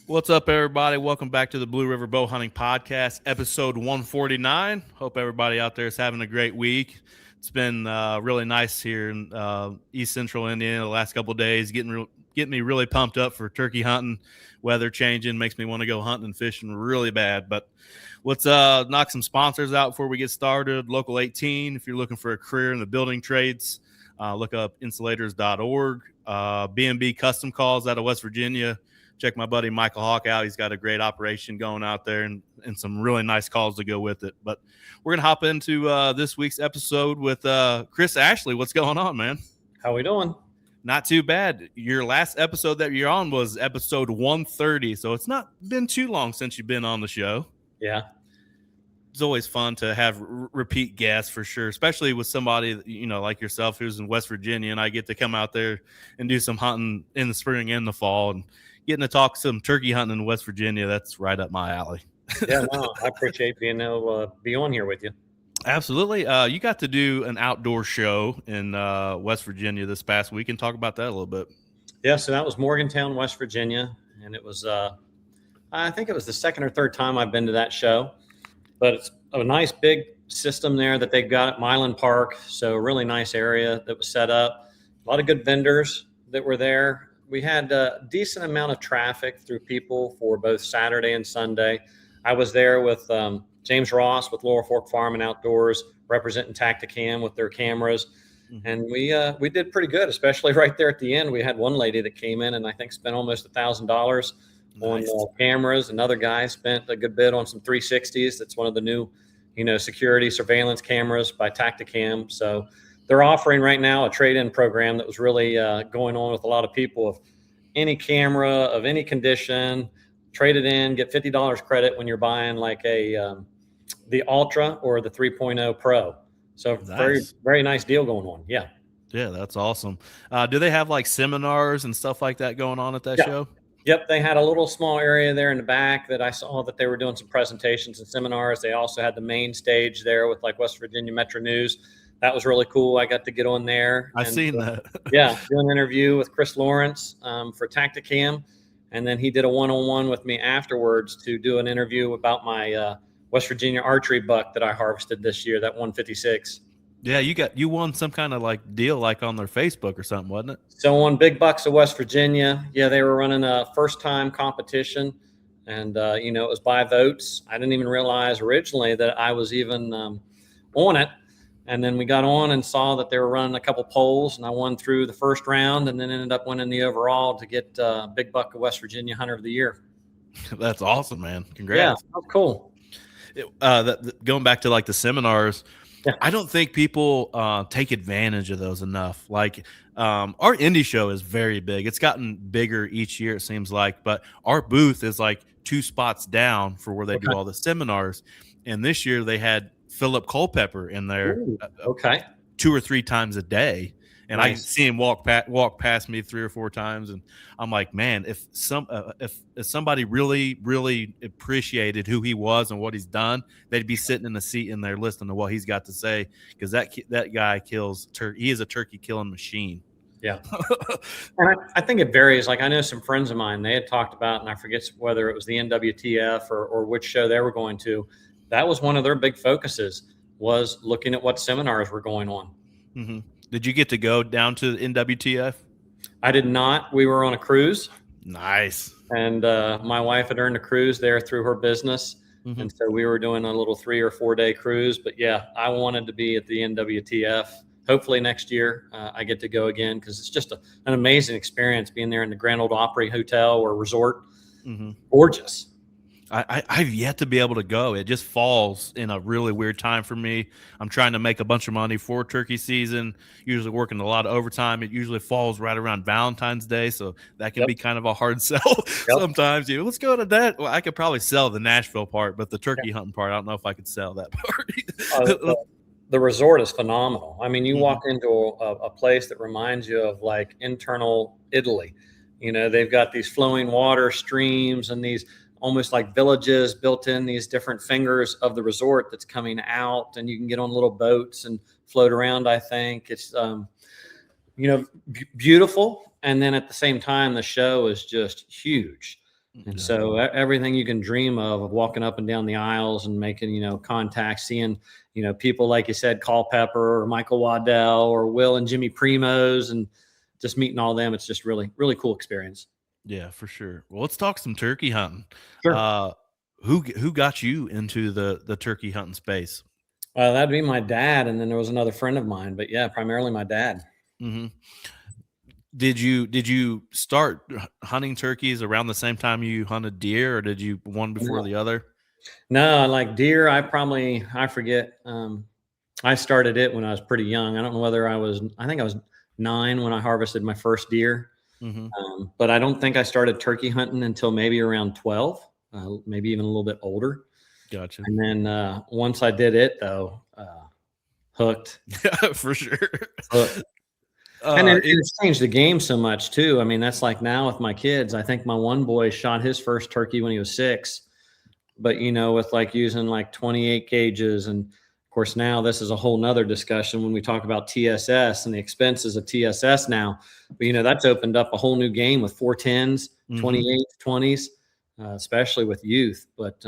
What's up, everybody? Welcome back to the Blue River Bow Hunting Podcast, episode 149. Hope everybody out there is having a great week. It's been really nice here in East Central Indiana the last couple of days, getting me really pumped up for turkey hunting. Weather changing makes me want to go hunting and fishing really bad. But let's knock some sponsors out before we get started. Local 18, if you're looking for a career in the building trades, look up insulators.org. B&B Custom Calls out of West Virginia. Check my buddy Michael Hawk out. He's got a great operation going out there and some really nice calls to go with it. But we're going to hop into this week's episode with Chris Ashley. What's going on, man? How we doing? Not too bad. Your last episode that you're on was episode 130, so it's not been too long since you've been on the show. Yeah. It's always fun to have repeat guests for sure, especially with somebody, like yourself who's in West Virginia, and I get to come out there and do some hunting in the spring and the fall, and getting to talk some turkey hunting in West Virginia. That's right up my alley. Yeah, no, I appreciate being able to be on here with you. Absolutely. You got to do an outdoor show in West Virginia this past week, and talk about that a little bit. Yeah, so that was Morgantown, West Virginia, and it was, I think it was the second or third time I've been to that show, but it's a nice big system there that they've got at Milan Park, so a really nice area that was set up. A lot of good vendors that were there. We had a decent amount of traffic through people for both Saturday and Sunday. I was there with James Ross with Laurel Fork Farm and Outdoors, representing Tacticam with their cameras. Mm-hmm. And we did pretty good, especially right there at the end. We had one lady that came in and I think spent almost $1,000 on cameras. Another guy spent a good bit on some 360s. That's one of the new, security surveillance cameras by Tacticam. So they're offering right now a trade-in program that was really going on with a lot of people. Of any camera of any condition, trade it in, get $50 credit when you're buying like the Ultra or the 3.0 Pro. So nice. Very, very nice deal going on. Yeah. Yeah, that's awesome. Do they have like seminars and stuff like that going on at that show? Yep. They had a little small area there in the back that I saw that they were doing some presentations and seminars. They also had the main stage there with like West Virginia Metro News. That was really cool. I got to get on there. I've seen that. Yeah, do an interview with Chris Lawrence for Tacticam. And then he did a one-on-one with me afterwards to do an interview about my West Virginia archery buck that I harvested this year, that 156. Yeah, you won some kind of like deal like on their Facebook or something, wasn't it? So on Big Bucks of West Virginia, yeah, they were running a first-time competition. And, it was by votes. I didn't even realize originally that I was even on it. And then we got on and saw that they were running a couple polls, and I won through the first round and then ended up winning the overall to get Big Buck of West Virginia Hunter of the Year. That's awesome, man. Congrats. Yeah, that's cool. Going back to like the seminars, yeah. I don't think people take advantage of those enough. Like our indie show is very big. It's gotten bigger each year, it seems like, but our booth is like 2 spots down for where they do all the seminars. And this year they had Philip Culpepper in there. Ooh, 2 or 3 times a day, and nice. I see him walk past me 3 or 4 times, and I'm like, man, if somebody really really appreciated who he was and what he's done, they'd be sitting in the seat in there listening to what he's got to say, because that guy kills turkey. He is a turkey killing machine. Yeah. And I think it varies. Like I know some friends of mine, they had talked about, and I forget whether it was the NWTF or which show they were going to. That was one of their big focuses, was looking at what seminars were going on. Mm-hmm. Did you get to go down to the NWTF? I did not. We were on a cruise. Nice. And my wife had earned a cruise there through her business. Mm-hmm. And so we were doing a little 3 or 4 day cruise. But yeah, I wanted to be at the NWTF. Hopefully next year I get to go again, because it's just an amazing experience being there in the Grand Ole Opry Hotel or resort. Mm-hmm. Gorgeous. I've yet to be able to go. It just falls in a really weird time for me. I'm trying to make a bunch of money for turkey season, usually working a lot of overtime. It usually falls right around Valentine's Day, so that can be kind of a hard sell sometimes. Let's go to that. Well, I could probably sell the Nashville part, but the turkey hunting part, I don't know if I could sell that part. The resort is phenomenal. I mean, you walk into a place that reminds you of like internal Italy. They've got these flowing water streams and these almost like villages built in these different fingers of the resort that's coming out, and you can get on little boats and float around. I think it's, beautiful. And then at the same time, the show is just huge. And Yeah. so everything you can dream of walking up and down the aisles and making, contact, seeing, people like you said, Culpepper or Michael Waddell or Will and Jimmy Primos, and just meeting all them. It's just really, really cool experience. Yeah, for sure. Well, let's talk some turkey hunting. Sure. Uh, who got you into the turkey hunting space? That'd be my dad. And then there was another friend of mine, but yeah, primarily my dad. Hmm. Did you start hunting turkeys around the same time you hunted deer, or did you one before No, the other? no, like deer, I forget. I started it when I was pretty young. I don't know whether I think I was 9 when I harvested my first deer. Hmm. But I don't think I started turkey hunting until maybe around 12, maybe even a little bit older. Gotcha. And then once I did it, though, hooked, Yeah, for sure. hooked. And Uh, it, it's changed the game so much too. I mean, that's like now with my kids. I think my one boy shot his first turkey when he was 6, but with like using like 28 gauges. And of course, now this is a whole nother discussion when we talk about TSS and the expenses of TSS now. But that's opened up a whole new game with 410s, mhm. 28, 20s, especially with youth. But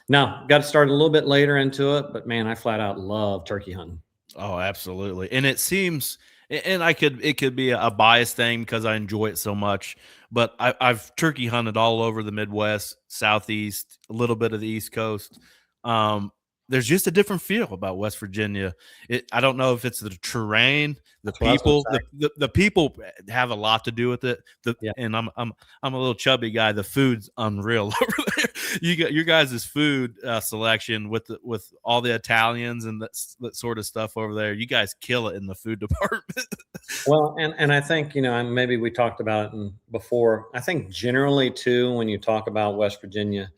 no, got to start a little bit later into it. But man, I flat out love turkey hunting. Oh, absolutely. And it seems, and it could be a biased thing because I enjoy it so much. But I've turkey hunted all over the Midwest, Southeast, a little bit of the East Coast. Um, there's just a different feel about West Virginia. I don't know if it's the terrain, the That's what I was going to people, say. the people have a lot to do with it. Yeah. And I'm a little chubby guy. The food's unreal over there. You got your guys' food selection with all the Italians and that sort of stuff over there. You guys kill it in the food department. Well, and I think, and maybe we talked about it before. I think generally too, when you talk about West Virginia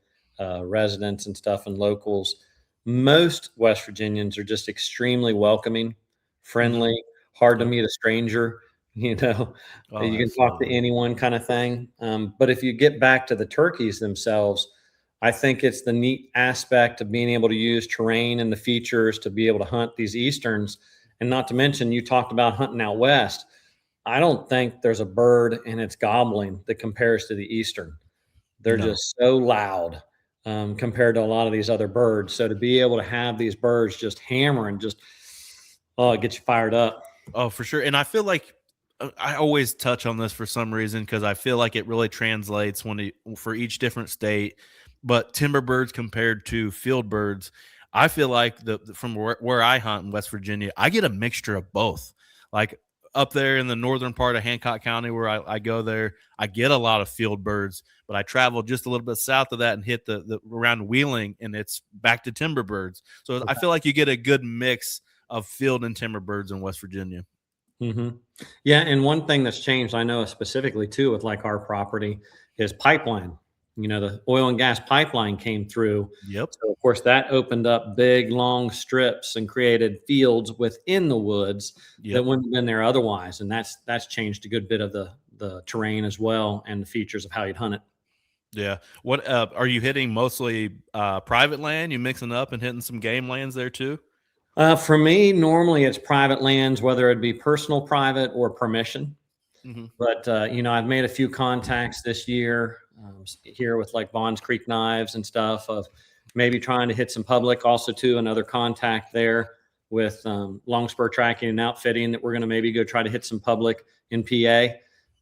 residents and stuff and locals, most West Virginians are just extremely welcoming, Hmm. friendly, hard to Yep. meet a stranger. You know, Oh, you can talk to absolutely. anyone kind of thing. But if you get back to the turkeys themselves, I think it's the neat aspect of being able to use terrain and the features to be able to hunt these easterns. And not to mention, you talked about hunting out west. I don't think there's a bird in its gobbling that compares to the eastern. They're No. just so loud compared to a lot of these other birds. So to be able to have these birds just hammering, it gets you fired up. Oh, for sure. And I feel like I always touch on this for some reason because I feel like it really translates for each different state. But timber birds compared to field birds, I feel like from where I hunt in West Virginia, I get a mixture of both. Like up there in the northern part of Hancock County, where I go there, I get a lot of field birds. But I travel just a little bit south of that and hit the around Wheeling, and it's back to timber birds. So I feel like you get a good mix of field and timber birds in West Virginia. Hmm. Yeah, and one thing that's changed, I know specifically too, with like our property, is pipeline. The oil and gas pipeline came through, Yep. so of course that opened up big long strips and created fields within the woods that Yep. wouldn't have been there otherwise, and that's changed a good bit of the terrain as well and the features of how you'd hunt it. Yeah. What are you hitting mostly private land? You mixing up and hitting some game lands there too? For me, normally it's private lands, whether it be personal, private, or permission. Hmm. But I've made a few contacts this year here with like Bonds Creek Knives and stuff of maybe trying to hit some public. Also, too, another contact there with long spur tracking and outfitting that we're going to maybe go try to hit some public in PA,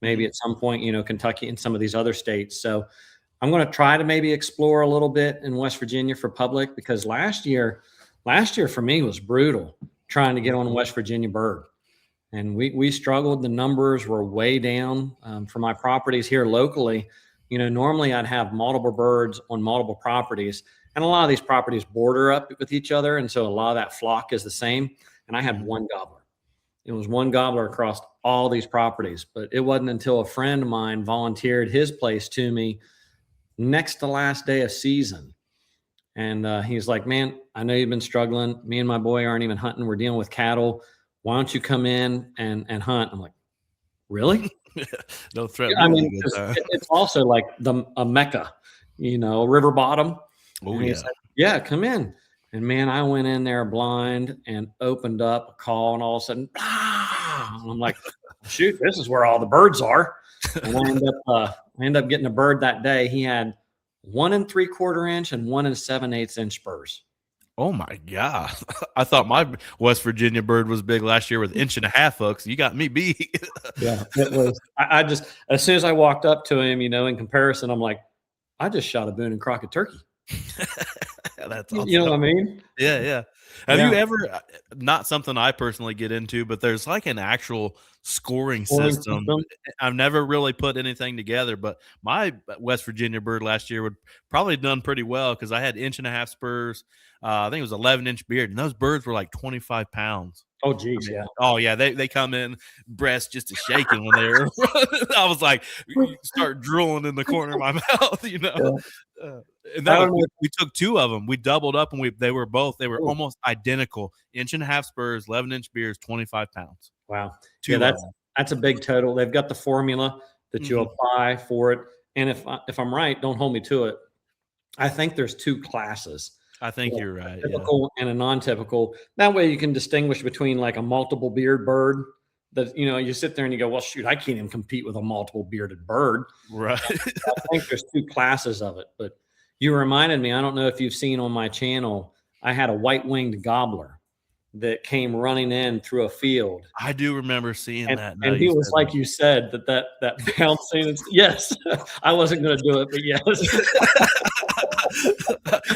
maybe Hmm. at some point, Kentucky and some of these other states. So I'm going to try to maybe explore a little bit in West Virginia for public because last year for me was brutal trying to get on a West Virginia bird, and we struggled. The numbers were way down for my properties here locally. Normally I'd have multiple birds on multiple properties, and a lot of these properties border up with each other, and so a lot of that flock is the same. And I had Hmm. one gobbler. It was one gobbler across all these properties, but it wasn't until a friend of mine volunteered his place to me next to last day of season. And he's like, "Man, I know you've been struggling. Me and my boy aren't even hunting. We're dealing with cattle. Why don't you come in and hunt?" I'm like, "Really?" Don't Yeah, threaten I me with a mean, good 'cause time. it's also like a mecca, river bottom. Oh And he yeah. said, "Yeah, come in." And man, I went in there blind and opened up a call, and all of a sudden, and I'm like, "Shoot, this is where all the birds are." And I ended up I ended up getting a bird that day. He had 1 3/4 inch and 1 7/8 inch spurs. Oh my God. I thought my West Virginia bird was big last year with 1.5 inch hooks. You got me beat. Yeah, it was. I just, as soon as I walked up to him, in comparison, I'm like, I just shot a Boone and Crockett turkey. That's You know awesome. what I mean? Yeah, yeah. Have Yeah. you ever, not something I personally get into, but there's like an actual scoring Scoring system. system. I've never really put anything together, but my West Virginia bird last year would probably done pretty well because I had 1.5 inch spurs. I think it was 11-inch beard, and those birds were like 25 pounds. Oh, I geez, mean, yeah. oh yeah, they come in breast just a shaking when they're. I was like, you start drooling in the corner of my mouth, Yeah. Uh, and I that was don't know. we took 2 of them. We doubled up, and they were Oh, almost identical. 1.5 inch spurs, 11-inch beers, 25 pounds. wow. Yeah, 2 of that's them. that's a big total. They've got the formula that you Mhm. apply for it. And if I'm right, don't hold me to it. I think there's 2 classes, I think you're a right. Yeah. typical and a non-typical. That way you can distinguish between like a multiple beard bird that, you sit there and you go, well, shoot, I can't even compete with a multiple bearded bird. Right. I think there's 2 classes of it. But you reminded me, I don't know if you've seen on my channel, I had a white-winged gobbler that came running in through a field. I do remember seeing And that now and he you was said like you said, that bouncing. Yes, I wasn't gonna do it, but yes. that.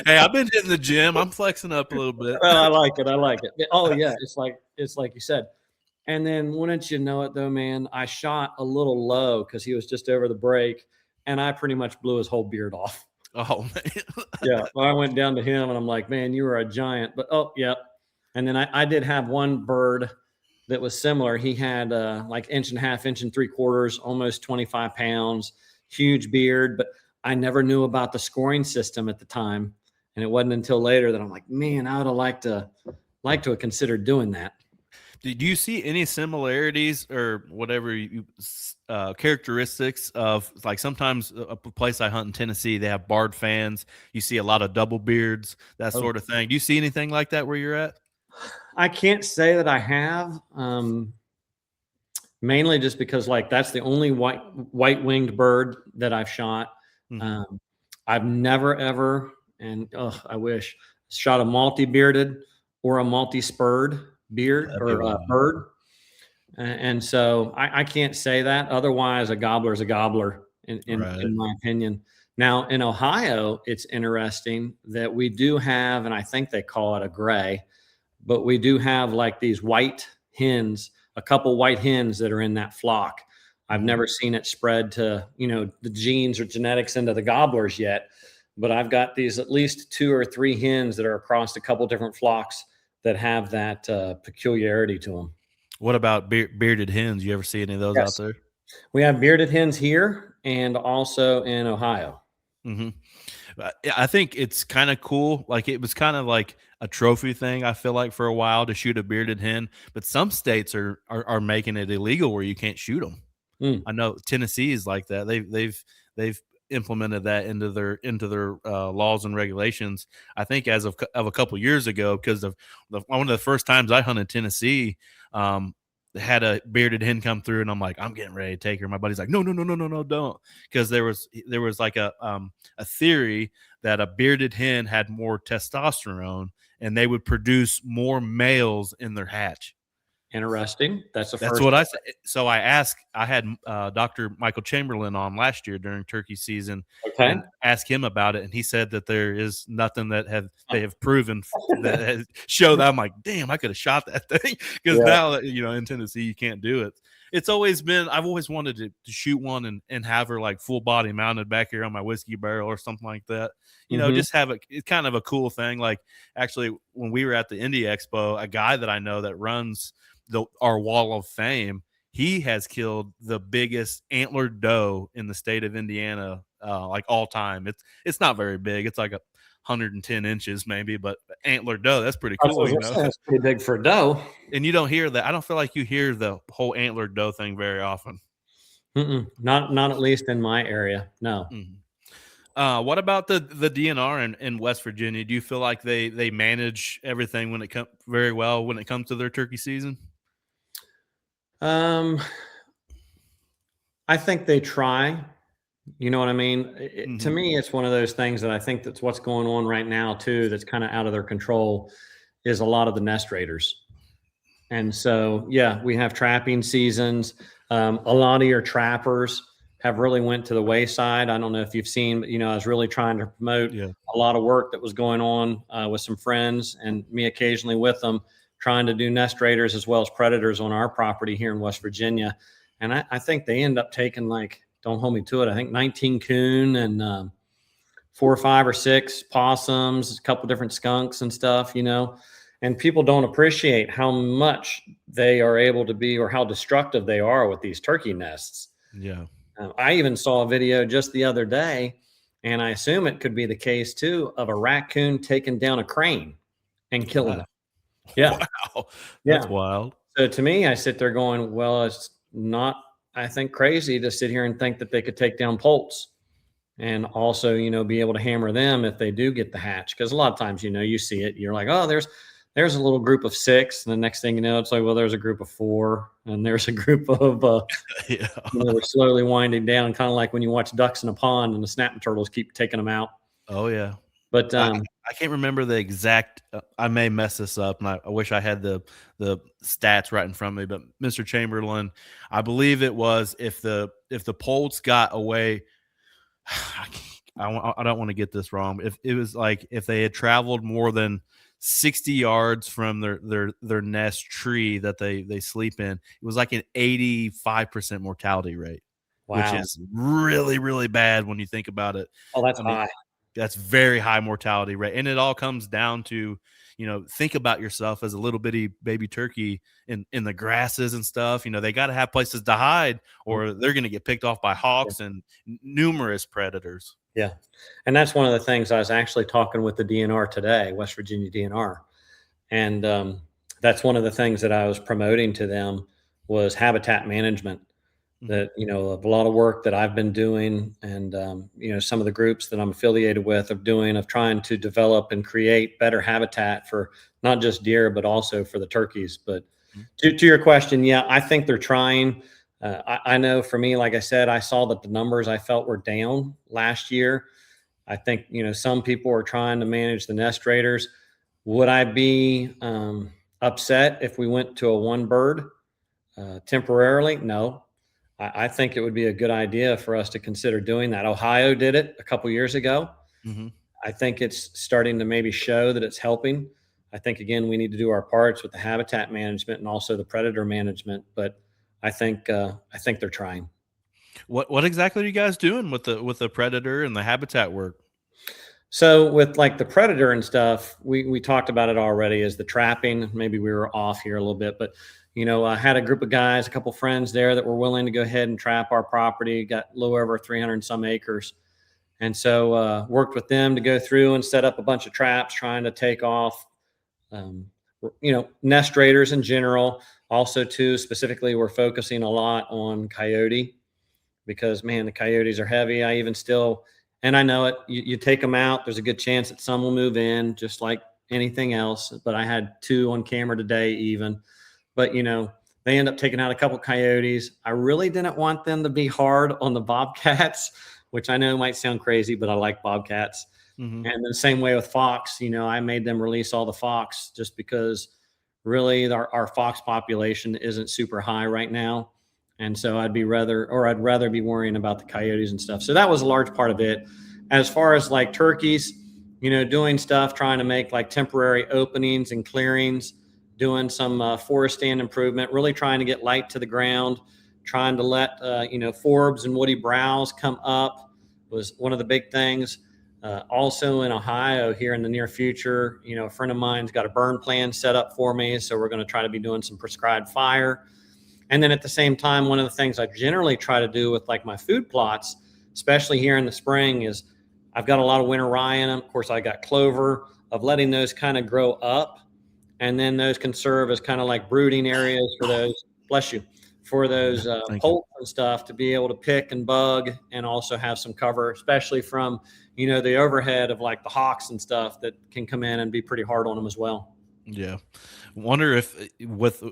Hey, I've been hitting the gym. I'm flexing up a little bit. Well, I like it, I like it. Oh, yeah, it's like you said. And then wouldn't you know it though, man, I shot a little low because he was just over the break, and I pretty much blew his whole beard off. Oh man. Yeah, well, I went down to him, and I'm like, "Man, you are a giant." But, oh, yeah. And then I did have one bird that was similar. He had, like 1.5 inch, 1 3/4, almost 25 pounds, huge beard, but I never knew about the scoring system at the time, and it wasn't until later that I'm like, "Man, I would have liked to have considered doing that." Did you see any similarities or whatever characteristics of like sometimes a place I hunt in Tennessee, they have barred fans. You see a lot of double beards, that Oh. sort of thing. Do you see anything like that where you're at? I can't say that I have, mainly just because, like, that's the only white-winged bird that I've shot. Hmm. Um, I've never, ever, and, I wish, shot a multi-bearded or a multi-spurred beard That'd be or wild. bird. And so I can't say that. Otherwise, a gobbler is a gobbler, Right. in my opinion. Now, in Ohio, it's interesting that we do have, and I think they call it a gray, but we do have like these white hens, a couple white hens that are in that flock. I've Mhm. never seen it spread to, the genes or genetics into the gobblers yet, but I've got these at least 2 or 3 hens that are across a couple different flocks that have that peculiarity to them. What about bearded hens? You ever see any of those out Yes. there? We have bearded hens here and also in Ohio. Hmm. Yeah, I think it's kind of cool. Like it was kind of like a trophy thing. I feel like for a while to shoot a bearded hen, but some states are making it illegal where you can't shoot them. Mm. I know Tennessee is like that. They've implemented that into their laws and regulations. I think as of a couple years ago, because of one of the first times I hunted Tennessee, um, they had a bearded hen come through, and I'm like, I'm getting ready to take her. My buddy's like, no, no, no, no, no, no, don't, because there was like a theory that a bearded hen had more testosterone and they would produce more males in their hatch. Interesting. That's the That's first. what I said. So I had Dr. Michael Chamberlain on last year during turkey season Okay. and asked him about it. And he said that there is nothing that they have proven that has show that. I'm like, damn, I could have shot that thing. Because Yeah. now that, in Tennessee, you can't do it. It's always been, I've always wanted to shoot one and have her like full body mounted back here on my whiskey barrel or something like that. Hmm. Just have it's kind of a cool thing. Like actually, when we were at the Indie Expo, a guy that I know that runs our wall of fame, he has killed the biggest antlered doe in the state of Indiana, like all time. It's not very big. It's like 110 inches maybe, but antlered doe, that's pretty I was cool, gonna say that's pretty big for a doe. And you don't hear that. I don't feel like you hear the whole antlered doe thing very often. Mm-mm. Not at least in my area. No. Mhm. What about the DNR in West Virginia? Do you feel like they manage everything when it comes very well when it comes to their turkey season? Um, I think they try. You know what I mean? To Hmm. me, it's one of those things that I think that's what's going on right now too. That's kind of out of their control. Is a lot of the nest raiders. And so, yeah, we have trapping seasons. A lot of your trappers have really went to the wayside. I don't know if you've seen, but I was really trying to promote Yeah. a lot of work that was going on with some friends and me occasionally with them, trying to do nest raiders as well as predators on our property here in West Virginia. And I think they end up taking like, don't hold me to it, I think 19 coon and 4 or 5 or 6 possums, a couple different skunks and stuff. And people don't appreciate how much they are able to be or how destructive they are with these turkey nests. Yeah. I even saw a video just the other day, and I assume it could be the case too, of a raccoon taking down a crane and killing Wow. it. Yeah. Wow. That's Yeah. wild. So to me, I sit there going, well, it's not, I think, crazy to sit here and think that they could take down poults and also be able to hammer them if they do get the hatch, because a lot of times you see it, you're like, oh, there's a little group of 6, and the next thing you know, it's like, well, there's a group of 4, and there's a group of Yeah. they're slowly winding down, kind of like when you watch ducks in a pond and the snapping turtles keep taking them out. Oh yeah. But I I can't remember the exact. I may mess this up, and I wish I had the stats right in front of me. But Mr. Chamberlain, I believe it was if the Polts got away. I don't want to get this wrong. If it was like if they had traveled more than 60 yards from their nest tree that they sleep in, it was like an 85% mortality rate, which wow, is really really bad when you think about it. oh, that's I mean, high. that's very high mortality rate, and it all comes down to, think about yourself as a little bitty baby turkey in the grasses and stuff. They got to have places to hide, or they're going to get picked off by Yeah. hawks and numerous predators. Yeah. And that's one of the things I was actually talking with the DNR today, West Virginia DNR. And that's one of the things that I was promoting to them was habitat management. Hmm. That a lot of work that I've been doing, and some of the groups that I'm affiliated with of trying to develop and create better habitat for not just deer but also for the turkeys. But to your question, yeah, I think they're trying. I know for me, like I said, I saw that the numbers I felt were down last year. I think some people are trying to manage the nest raiders. Would I be upset if we went to a one bird temporarily? No. I think it would be a good idea for us to consider doing that. Ohio did it a couple years ago. Hmm. I think it's starting to maybe show that it's helping. I think again we need to do our parts with the habitat management and also the predator management. But I think they're trying. What exactly are you guys doing with the predator and the habitat work? So with like the predator and stuff, we talked about it already as the trapping. Maybe we were off here a little bit, but I had a group of guys, a couple friends there that were willing to go ahead and trap our property. Got a little over 300 and some acres, and so worked with them to go through and set up a bunch of traps, trying to take off, um, nest raiders in general. Also, too specifically, we're focusing a lot on coyote because man, the coyotes are heavy. I even still, and I know it. You take them out, there's a good chance that some will move in, just like anything else. But I had 2 on camera today, even. But they end up taking out a couple coyotes. I really didn't want them to be hard on the bobcats, which I know might sound crazy, but I like bobcats. Hmm. And the same way with fox, I made them release all the fox just because really our fox population isn't super high right now. And so I'd rather be worrying about the coyotes and stuff. So that was a large part of it. As far as like turkeys, doing stuff, trying to make like temporary openings and clearings, doing some forest stand improvement, really trying to get light to the ground, trying to let, forbs and woody browse come up was one of the big things. Also in Ohio here in the near future, a friend of mine's got a burn plan set up for me. So we're going to try to be doing some prescribed fire. And then at the same time, one of the things I generally try to do with like my food plots, especially here in the spring, is I've got a lot of winter rye in them. Of course, I got clover, of letting those kind of grow up. And then those can serve as kind of like brooding areas for those, bless you, for Yeah, those thank you. poults and stuff to be able to pick and bug and also have some cover, especially from, the overhead of like the hawks and stuff that can come in and be pretty hard on them as well. Yeah. Wonder if with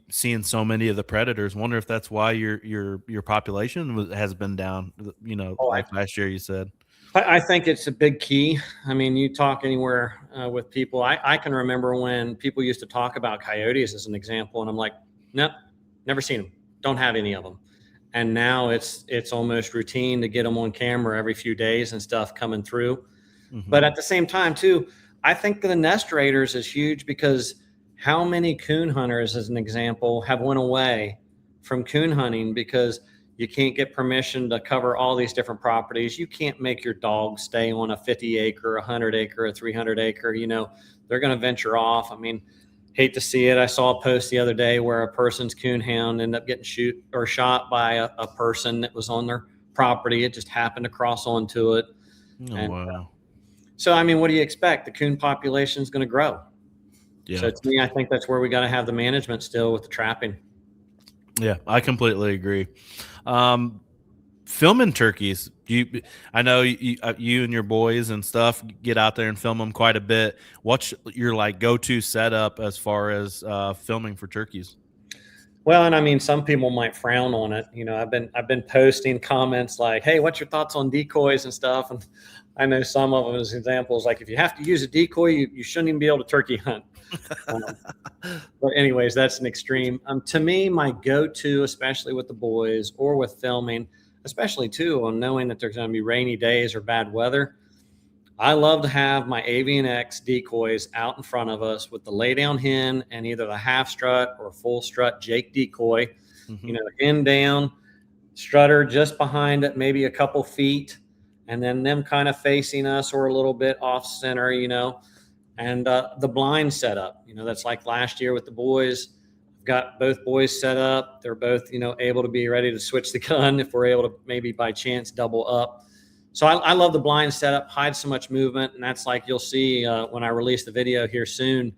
seeing so many of the predators, wonder if that's why your population has been down. Oh, Like last year you said. I think it's a big key. I mean, you talk anywhere with people. I can remember when people used to talk about coyotes as an example, and I'm like, nope, never seen them. Don't have any of them. And now it's almost routine to get them on camera every few days and stuff coming through. Hmm. But at the same time, too, I think the nest raiders is huge because how many coon hunters, as an example, have went away from coon hunting because you can't get permission to cover all these different properties. You can't make your dog stay on a 50 acre, 100 acre, a 300 acre. They're going to venture off. I mean, hate to see it. I saw a post the other day where a person's coon hound ended up getting shoot or shot by a person that was on their property. It just happened to cross onto it. Oh And wow. so, I mean, what do you expect? The coon population is going to grow. Yeah. So, to me, I think that's where we got to have the management still with the trapping. Yeah, I completely agree. Um, Filming turkeys, I know you and your boys and stuff get out there and film them quite a bit. What's your like go-to setup as far as filming for turkeys? Well, and I mean, some people might frown on it. I've been posting comments like, "Hey, what's your thoughts on decoys and stuff?" And I know some of them as examples, like if you have to use a decoy, you shouldn't even be able to turkey hunt. Um, but anyways, that's an extreme. To me, my go-to, especially with the boys or with filming, especially too on knowing that there's going to be rainy days or bad weather. I love to have my Avian X decoys out in front of us with the lay down hen and either the half strut or full strut Jake decoy. Hmm. Hen down, strutter just behind it, maybe a couple feet, and then them kind of facing us or a little bit off center. And the blind setup. That's like last year with the boys. I've got both boys set up. They're both, able to be ready to switch the gun if we're able to maybe by chance double up. So I love the blind setup, hide so much movement. And that's like you'll see when I release the video here soon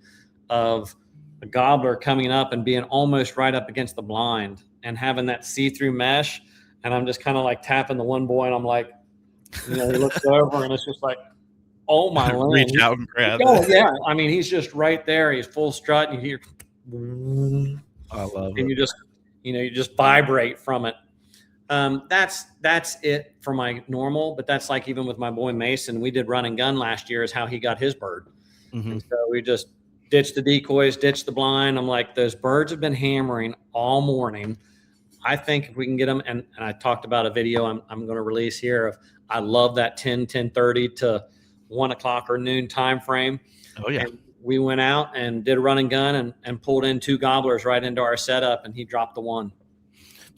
of a gobbler coming up and being almost right up against the blind and having that see-through mesh. And I'm just kind of like tapping the one boy and I'm like, he looks over and it's just like, oh my Reach land. out and grab Oh it. yeah. I mean, he's just right there. He's full strut and you hear, and I love it. you just vibrate from it. That's it for my normal, but that's like even with my boy Mason, we did run and gun last year is how he got his bird. Hmm. And so we just ditched the decoys, ditched the blind. I'm like, those birds have been hammering all morning. I think if we can get them, and I talked about a video I'm going to release here of, I love that 10:30 to 1 o'clock or noon time frame. Oh yeah. And we went out and did a run and gun and pulled in two gobblers right into our setup and he dropped the one.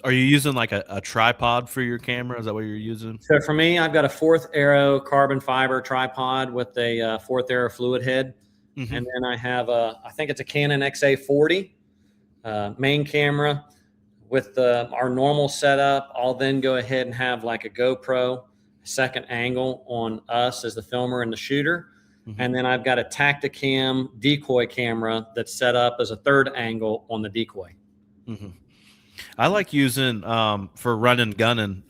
Are you using like a tripod for your camera? Is that what you're using? So for me, I've got a Fourth Arrow carbon fiber tripod with a Fourth Arrow fluid head. Hmm. And then I have I think it's a Canon XA40 main camera with our normal setup. I'll then go ahead and have like a GoPro second angle on us as the filmer and the shooter. Hmm. And then I've got a Tacticam decoy camera that's set up as a third angle on the decoy. Hmm. I like using for running gunning.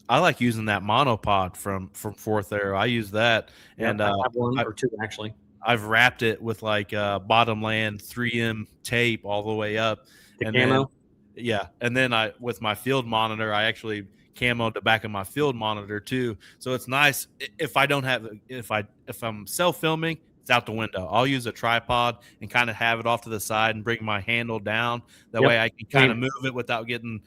I like using that monopod from Fourth Arrow. I use that, Yep, and I have one I, or two actually. I've wrapped it with like bottomland 3M tape all the way up, The and then camo. yeah, and then I with my field monitor, I actually camoed the back of my field monitor too. So it's nice if I don't have if I'm self filming, it's out the window. I'll use a tripod and kind of have it off to the side and bring my handle down. That way Yep. I can kind of Same. move it without getting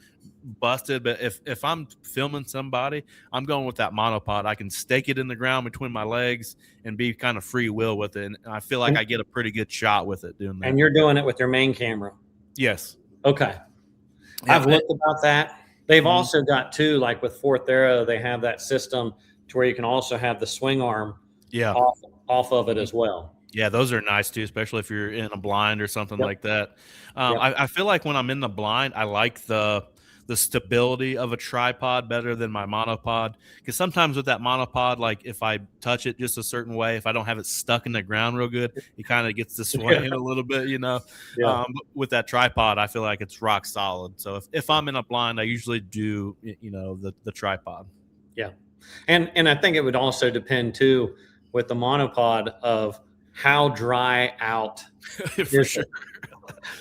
busted. But if I'm filming somebody, I'm going with that monopod. I can stake it in the ground between my legs and be kind of free will with it. And I feel like And, I get a pretty good shot with it doing that. and you're doing it with your main camera. Yes. Okay. I've Yep. looked about that. They've Mhm. also got too, like with Fourth Arrow, they have that system to where you can also have the swing arm Yeah. off of it Mhm. as well. Yeah, those are nice too, especially if you're in a blind or something Yep. like that. Yep. I feel like when I'm in the blind, I like the stability of a tripod better than my monopod because sometimes with that monopod, like if I touch it just a certain way, if I don't have it stuck in the ground real good, it kind of gets to Yeah. swaying a little bit, you know. Yeah. But with that tripod, I feel like it's rock solid. So if I'm in a blind, I usually do the tripod. Yeah. And I think it would also depend too with the monopod of how dry out For is sure. it.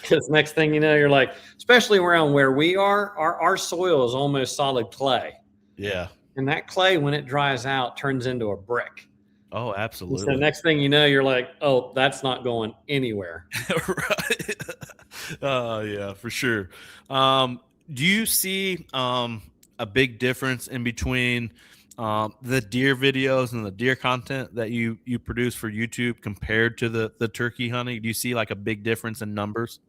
Because next thing you know, you're like, especially around where we are, our soil is almost solid clay. Yeah. And that clay, when it dries out, turns into a brick. Oh, And so absolutely. next thing you know, you're like, oh, that's not going anywhere. Right. Yeah, for sure. Do you see a big difference in between the deer videos and the deer content that you produce for YouTube compared to the turkey hunting? Do you see like a big difference in numbers?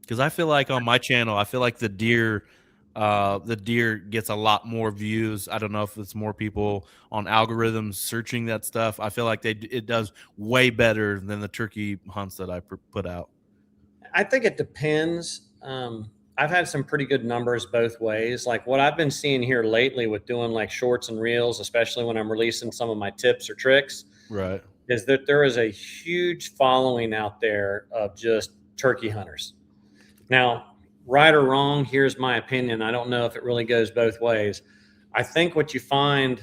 Because I feel like on my channel, I feel like the deer gets a lot more views. I don't know if it's more people on algorithms searching that stuff. I feel like it does way better than the turkey hunts that I put out. I think it depends. I've had some pretty good numbers both ways. Like what I've been seeing here lately with doing like shorts and reels, especially when I'm releasing some of my tips or tricks, Right. is that there is a huge following out there of just turkey hunters. Now, right or wrong, here's my opinion. I don't know if it really goes both ways. I think what you find,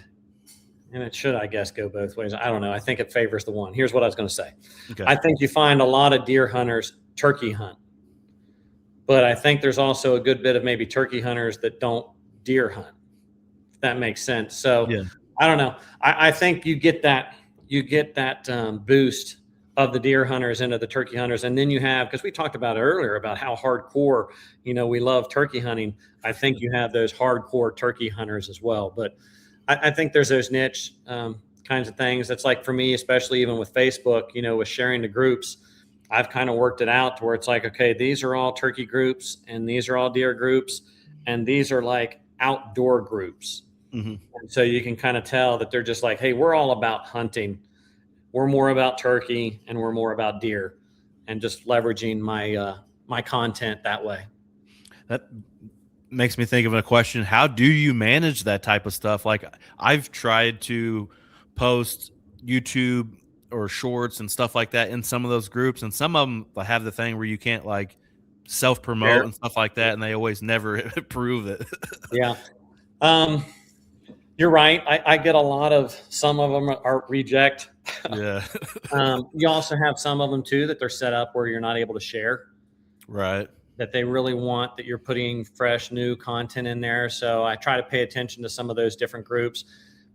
and it should, I guess, go both ways. I don't know. I think it favors the one. Here's what I was going to say. Okay. I think you find a lot of deer hunters turkey hunt, but I think there's also a good bit of maybe turkey hunters that don't deer hunt. If that makes sense. So Yeah. I don't know. I think you get that boost of the deer hunters into the turkey hunters, and then you have, because we talked about it earlier about how hardcore we love turkey hunting. I think you have those hardcore turkey hunters as well, but I think there's those niche kinds of things. That's like for me, especially even with Facebook, with sharing the groups, I've kind of worked it out to where it's like, okay, these are all turkey groups and these are all deer groups and these are like outdoor groups. Hmm. And so you can kind of tell that they're just like, hey, we're all about hunting. We're more about turkey and we're more about deer, and just leveraging my content that way. That makes me think of a question. How do you manage that type of stuff? Like I've tried to post YouTube or shorts and stuff like that in some of those groups, and some of them have the thing where you can't like self Fair. promote and stuff like that, and they always never approve it. Yeah. Um, you're right. I get a lot of, some of them are reject. Yeah. You also have some of them too that they're set up where you're not able to share, Right. that they really want that you're putting fresh new content in there. So I try to pay attention to some of those different groups,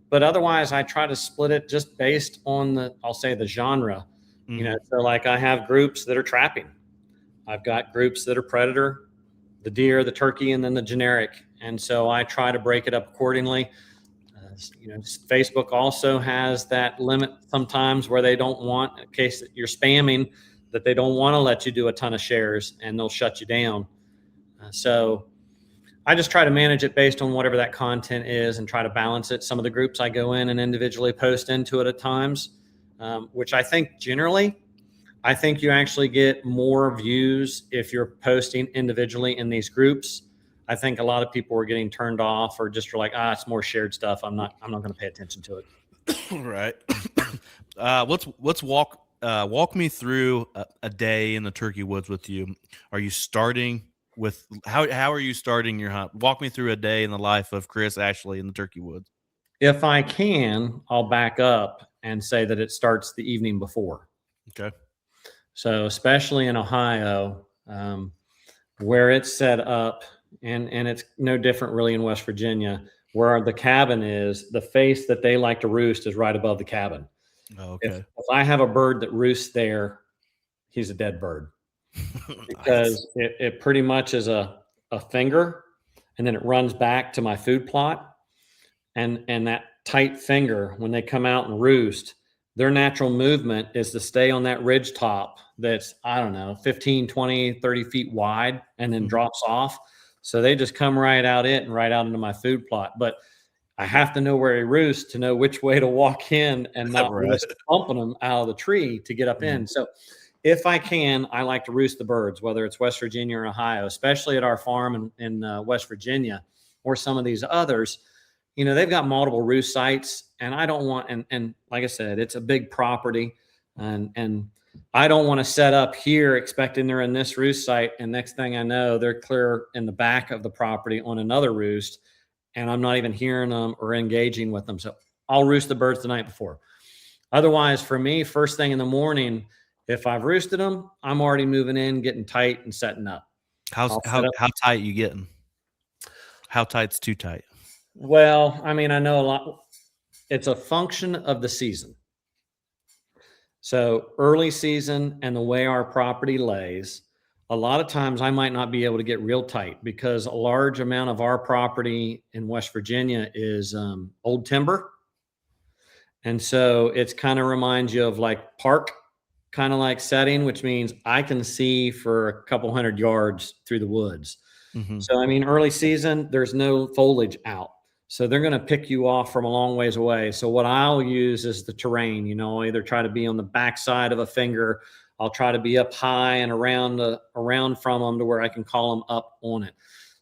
but otherwise I try to split it just based on I'll say the genre. Hmm. So like I have groups that are trapping. I've got groups that are predator, the deer, the turkey, and then the generic. And so I try to break it up accordingly. Facebook also has that limit sometimes where they don't want, in case that you're spamming, that they don't want to let you do a ton of shares and they'll shut you down. So I just try to manage it based on whatever that content is and try to balance it. Some of the groups I go in and individually post into it at times, which I think generally, I think you actually get more views if you're posting individually in these groups. I think a lot of people are getting turned off or just are like, it's more shared stuff. I'm not going to pay attention to it. Right. Let's walk me through a day in the turkey woods with you. Are you starting with how are you starting your hunt? Walk me through a day in the life of Chris Ashley in the turkey woods. If I can, I'll back up and say that it starts the evening before. Okay. So, especially in Ohio, where it's set up, and it's no different really in West Virginia, where the cabin is, the face that they like to roost is right above the cabin. Oh, If, okay. if I have a bird that roosts there, he's a dead bird, Nice. because it pretty much is a finger and then it runs back to my food plot. And that tight finger, when they come out and roost, their natural movement is to stay on that ridge top that's, I don't know, 15, 20, 30 feet wide and then Mhm. drops off. So they just come right out it and right out into my food plot. But I have to know where he roosts to know which way to walk in and not Right. risk bumping them out of the tree to get up Mhm. in. So if I can, I like to roost the birds, whether it's West Virginia or Ohio, especially at our farm in West Virginia or some of these others. They've got multiple roost sites, and I don't want, and like I said, it's a big property, and I don't want to set up here expecting they're in this roost site, and next thing I know, they're clear in the back of the property on another roost, and I'm not even hearing them or engaging with them. So I'll roost the birds the night before. Otherwise, for me, first thing in the morning, if I've roosted them, I'm already moving in, getting tight and setting up. How's I'll set up. how tight you getting? How tight's too tight? Well, I mean, I know a lot. It's a function of the season. So early season and the way our property lays, a lot of times I might not be able to get real tight because a large amount of our property in West Virginia is old timber. And so it's kind of reminds you of like park kind of like setting, which means I can see for a couple hundred yards through the woods. Mhm. So, I mean, early season, there's no foliage out. So they're going to pick you off from a long ways away. So what I'll use is the terrain, I'll either try to be on the backside of a finger. I'll try to be up high and around from them to where I can call them up on it.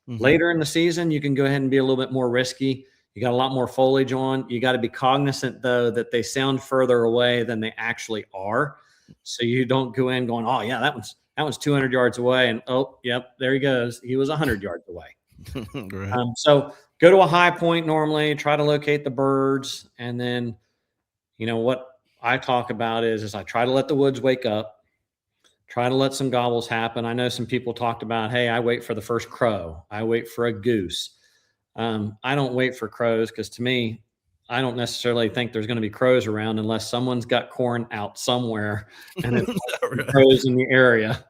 Mhm. Later in the season, you can go ahead and be a little bit more risky. You got a lot more foliage on. You got to be cognizant though that they sound further away than they actually are. So you don't go in going, oh yeah, that one's 200 yards away, and oh yep, there he goes. He was 100 yards away. Right. So go to a high point normally. Try to locate the birds, and then what I talk about is I try to let the woods wake up. Try to let some gobbles happen. I know some people talked about, hey, I wait for the first crow. I wait for a goose. I don't wait for crows because to me, I don't necessarily think there's going to be crows around unless someone's got corn out somewhere and it's Right. crows in the area.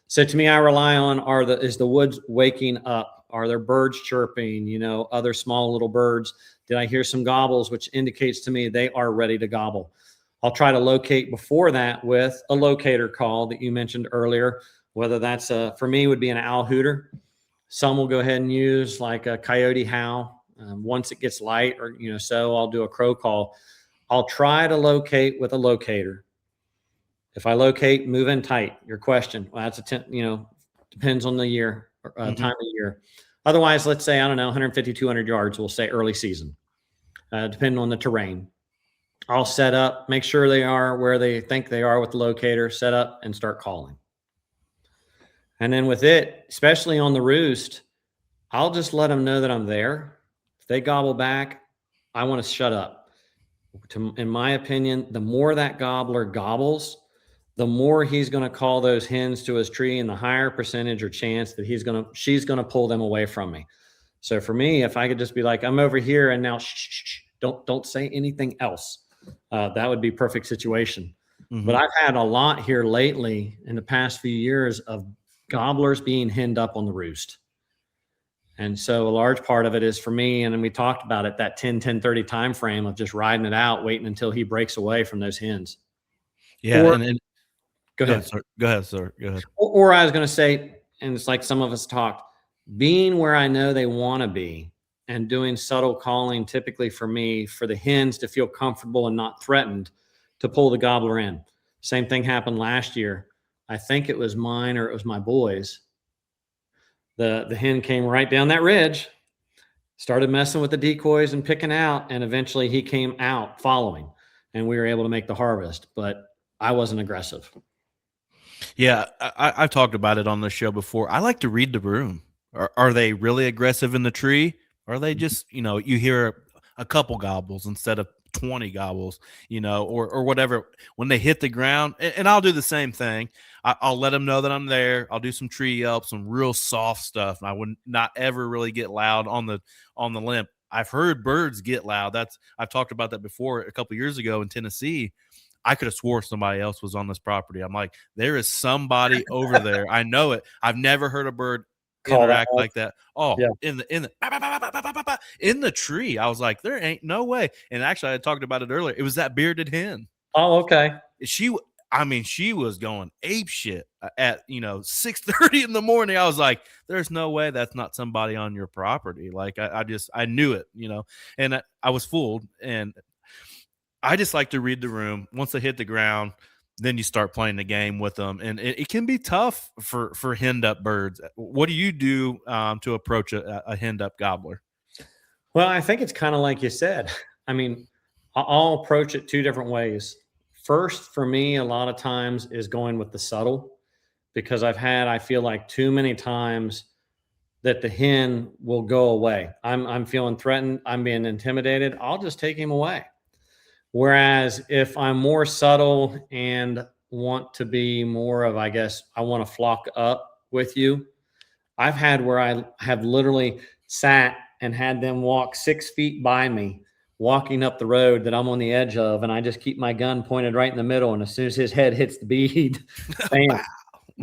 So to me, I rely on is the woods waking up? Are there birds chirping? Other small little birds. Did I hear some gobbles, which indicates to me they are ready to gobble? I'll try to locate before that with a locator call that you mentioned earlier, whether that's for me would be an owl hooter. Some will go ahead and use like a coyote howl. Once it gets light or, so I'll do a crow call. I'll try to locate with a locator. If I locate, move in tight. Your question. Well, that's depends on the year, Mhm. time of year. Otherwise, let's say, I don't know, 150, 200 yards, we'll say early season, depending on the terrain. I'll set up, make sure they are where they think they are with the locator, set up and start calling. And then with it, especially on the roost, I'll just let them know that I'm there. If they gobble back, I want to shut up. In my opinion, the more that gobbler gobbles, the more he's going to call those hens to his tree, and the higher percentage or chance that she's going to pull them away from me. So for me, if I could just be like, I'm over here, and now shh, don't say anything else. That would be perfect situation. Mhm. But I've had a lot here lately in the past few years of gobblers being henned up on the roost. And so a large part of it is for me, and then we talked about it, that 10-30 time frame of just riding it out, waiting until he breaks away from those hens. Yeah, Or and go go ahead, ahead. sir. Go ahead, sir. Go ahead. Or I was going to say, and it's like some of us talked, being where I know they want to be and doing subtle calling, typically for me, for the hens to feel comfortable and not threatened to pull the gobbler in. Same thing happened last year. I think it was mine or it was my boys. The hen came right down that ridge, started messing with the decoys and picking out, and eventually he came out following, and we were able to make the harvest. But I wasn't aggressive. Yeah, I've talked about it on the show before. I like to read the room. Are they really aggressive in the tree? Or are they just, you hear a couple gobbles instead of 20 gobbles, or whatever. When they hit the ground, and I'll do the same thing. I'll let them know that I'm there. I'll do some tree yelps, some real soft stuff. And I would not ever really get loud on the limb. I've heard birds get loud. I've talked about that before a couple years ago in Tennessee. I could have swore somebody else was on this property. I'm like, there is somebody over there. I know it. I've never heard a bird Call that interact out. like that. Oh, Yeah. in the tree. I was like, there ain't no way. And actually, I talked about it earlier. It was that bearded hen. Oh, okay. She was going ape shit at 6:30 in the morning. I was like, there's no way that's not somebody on your property. Like I knew it, and I was fooled. And I just like to read the room. Once they hit the ground, then you start playing the game with them, and it can be tough for henned up birds. What do you do to approach a henned up gobbler? Well, I think it's kind of like you said. I mean, I'll approach it two different ways. First, for me, a lot of times is going with the subtle because I feel like too many times that the hen will go away. I'm feeling threatened. I'm being intimidated. I'll just take him away. Whereas if I'm more subtle and want to be more of, I guess, I want to flock up with you, I've had where I have literally sat and had them walk 6 feet by me, walking up the road that I'm on the edge of, and I just keep my gun pointed right in the middle. And as soon as his head hits the bead, bam, Wow.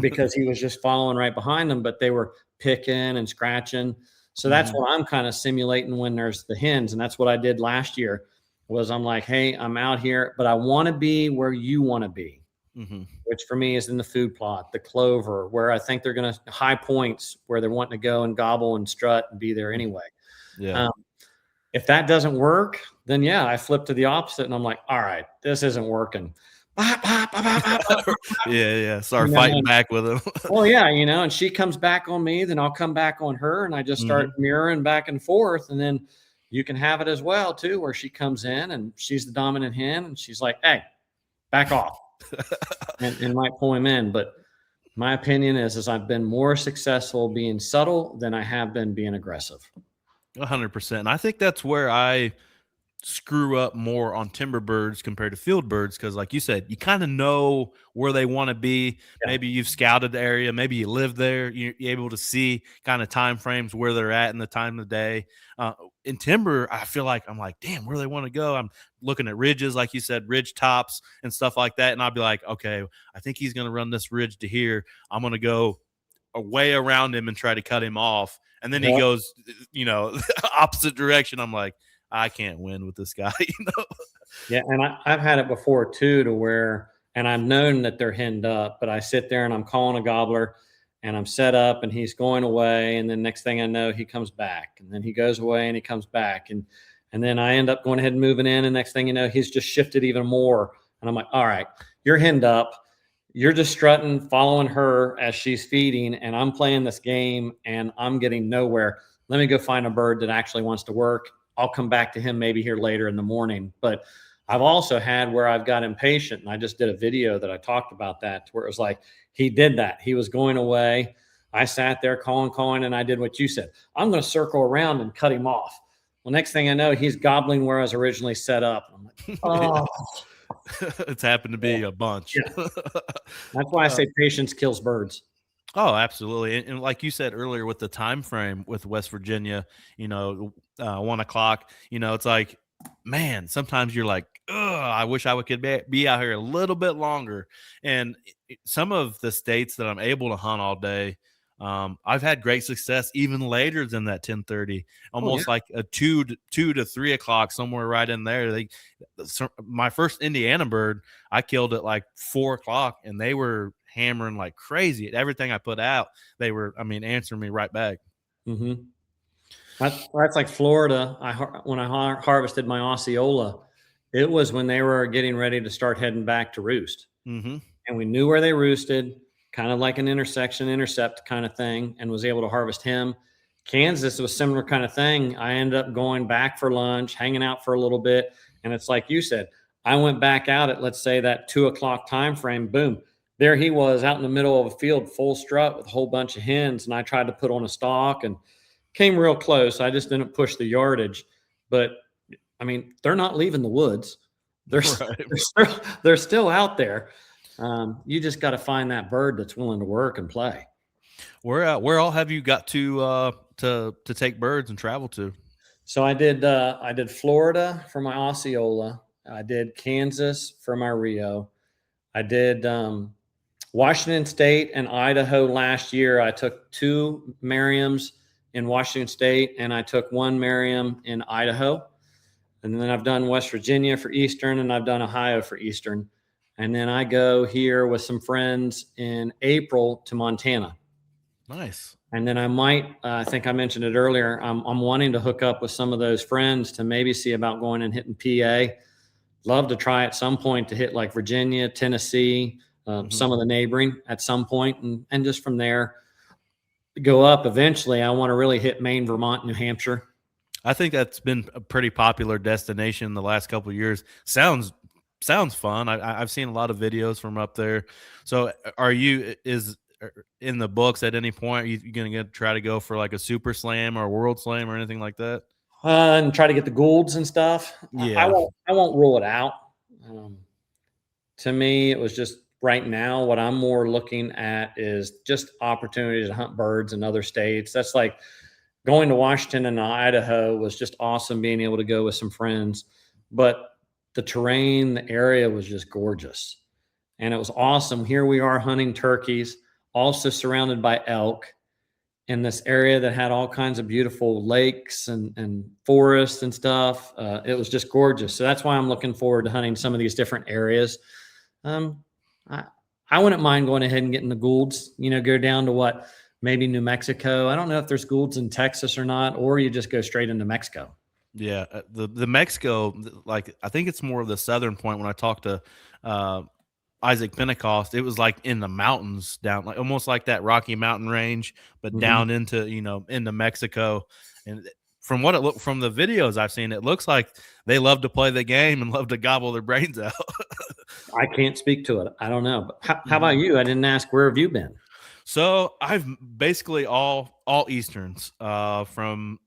because he was just following right behind them, but they were picking and scratching. So that's Hmm. what I'm kind of simulating when there's the hens. And that's what I did last year was I'm like, hey, I'm out here, but I want to be where you want to be, Hmm. which for me is in the food plot, the clover, where I think they're going to high points where they're wanting to go and gobble and strut and be there anyway. Yeah. Um, if that doesn't work, then yeah, I flip to the opposite and I'm like, all right, this isn't working. Bop, bop, bop, bop, bop, bop, Yeah, yeah. Start you fighting know, back with him. well, yeah, and she comes back on me, then I'll come back on her, and I just start Hmm. mirroring back and forth, and then you can have it as well too, where she comes in and she's the dominant hen, and she's like, "Hey, back off," and might pull him in. But my opinion is I've been more successful being subtle than I have been being aggressive. 100%. I think that's where I screw up more on timber birds compared to field birds because like you said, you kind of know where they want to be. Yeah. Maybe you've scouted the area, maybe you live there, you're able to see kind of time frames where they're at in the time of the day. In timber, I feel like I'm like, damn, where they want to go. I'm looking at ridges, like you said, ridge tops and stuff like that, and I'll be like, okay, I think he's going to run this ridge to here. I'm going to go way around him and try to cut him off, and then he Yep. goes, the opposite direction. I'm like, I can't win with this guy. Yeah, and I've had it before too, to where, and I've known that they're henned up, but I sit there and I'm calling a gobbler, and I'm set up, and he's going away, and then next thing I know, he comes back, and then he goes away, and he comes back, and then I end up going ahead and moving in, and next thing you know, he's just shifted even more, and I'm like, all right, you're henned up, you're just strutting, following her as she's feeding, and I'm playing this game, and I'm getting nowhere. Let me go find a bird that actually wants to work. I'll come back to him maybe here later in the morning. But I've also had where I've got impatient, and I just did a video that I talked about that, where it was like he did that. He was going away. I sat there calling, and I did what you said. I'm going to circle around and cut him off. Well, next thing I know, he's gobbling where I was originally set up. I'm like, Yeah. oh, It's happened to yeah, be a bunch. yeah. That's why I say patience kills birds. Oh, absolutely. And like you said earlier with the time frame with West Virginia, 1 o'clock, it's like, man, sometimes you're like, oh, I wish I could be out here a little bit longer. And some of the states that I'm able to hunt all day, I've had great success even later than that 10:30, Oh yeah. almost like a 2 to 3 o'clock, somewhere right in there. My first Indiana bird, I killed at like 4 o'clock, and they were hammering like crazy at everything I put out. They were, answering me right back. Mm-hmm. That's like Florida. When I harvested my Osceola, it was when they were getting ready to start heading back to roost, Mm-hmm. and we knew where they roosted, kind of like an intersection intercept kind of thing, and was able to harvest him. Kansas was similar kind of thing. I ended up going back for lunch, hanging out for a little bit, and it's like you said. I went back out at, let's say, that 2 o'clock time frame. Boom, there he was out in the middle of a field, full strut with a whole bunch of hens, and I tried to put on a stalk and came real close. I just didn't push the yardage, but I mean, they're not leaving the woods. They're Right. they're still out there. You just got to find that bird that's willing to work and play. Where all have you got to take birds and travel to? So I did Florida for my Osceola. I did Kansas for my Rio. I did Washington State and Idaho last year. I took two Merriams in Washington State, and I took one Merriam in Idaho. And then I've done West Virginia for Eastern, and I've done Ohio for Eastern. And then I go here with some friends in April to Montana. Nice. And then I might, I think I mentioned it earlier, I'm wanting to hook up with some of those friends to maybe see about going and hitting PA. Love to try at some point to hit like Virginia, Tennessee, Hmm. some of the neighboring at some point, and just from there go up. Eventually, I want to really hit Maine, Vermont, New Hampshire. I think that's been a pretty popular destination in the last couple of years. Sounds fun. I've seen a lot of videos from up there. So, are you is in the books at any point? Are you going to try to go for like a super slam or a world slam or anything like that? and try to get the Goulds and stuff. Yeah. I won't rule it out. Um, to me, it was just right now. What I'm more looking at is just opportunities to hunt birds in other states. That's like going to Washington and Idaho was just awesome. Being able to go with some friends, but the terrain, the area was just gorgeous, and it was awesome. Here we are hunting turkeys, also surrounded by elk in this area that had all kinds of beautiful lakes and forests and stuff. It was just gorgeous. So that's why I'm looking forward to hunting some of these different areas. Um, I, I wouldn't mind going ahead and getting the Goulds, go down to maybe New Mexico. I don't know if there's Goulds in Texas or not, or you just go straight into Mexico. Yeah, the Mexico, like I think it's more of the southern point. When I talked to uh, Isaac Pentecost, it was like in the mountains down, like almost like that Rocky Mountain range, but Mhm. down into into Mexico. And from what it looked from the videos I've seen, it looks like they love to play the game and love to gobble their brains out. I can't speak to it. I don't know. But how Mhm. about you? I didn't ask, where have you been? So I've basically all Easterns, from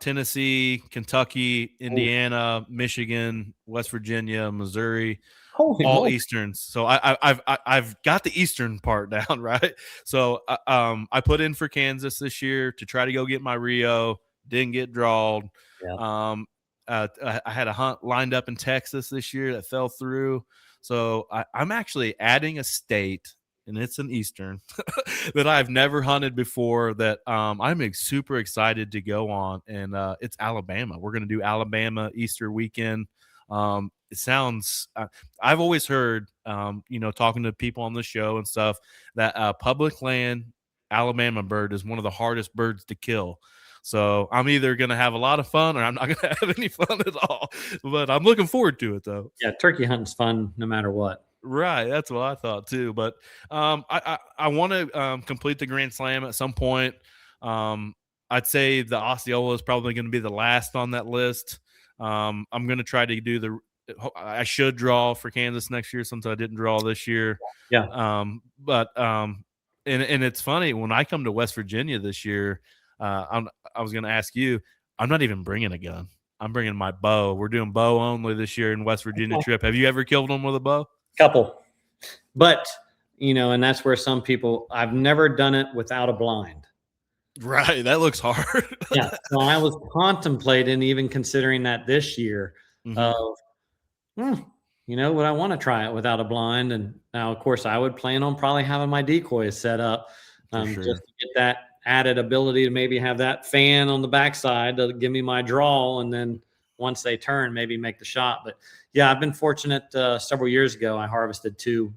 Tennessee, Kentucky, Oh, Indiana, Michigan, West Virginia, Missouri, holy all moly. Easterns. So I've got the Eastern part down, right? So I put in for Kansas this year to try to go get my Rio. Didn't get drawed. Yeah. Um, I had a hunt lined up in Texas this year that fell through. So I'm actually adding a state, and it's an Eastern that I've never hunted before. That I'm super excited to go on, and it's Alabama. We're going to do Alabama Easter weekend. It sounds. I've always heard, talking to people on the show and stuff, that public land Alabama bird is one of the hardest birds to kill. So I'm either going to have a lot of fun or I'm not going to have any fun at all. But I'm looking forward to it, though. Yeah. Turkey hunting's fun no matter what. Right, that's what I thought too. But I want to complete the Grand Slam at some point. Um, I'd say the Osceola is probably going to be the last on that list. I'm going to try to do the. I should draw for Kansas next year since I didn't draw this year. Yeah. But and it's funny when I come to West Virginia this year. I was going to ask you. I'm not even bringing a gun. I'm bringing my bow. We're doing bow only this year in West Virginia trip. Have you ever killed them with a bow? Couple. But, and that's where some people, I've never done it without a blind. Right, that looks hard. Yeah. So I was contemplating even considering that this year Mhm, of, hmm, would I want to try it without a blind? And now, of course, I would plan on probably having my decoys set up, for just sure. to get that added ability to maybe have that fan on the backside to give me my draw. And then once they turn, maybe make the shot. But yeah, I've been fortunate. Several years ago, I harvested two,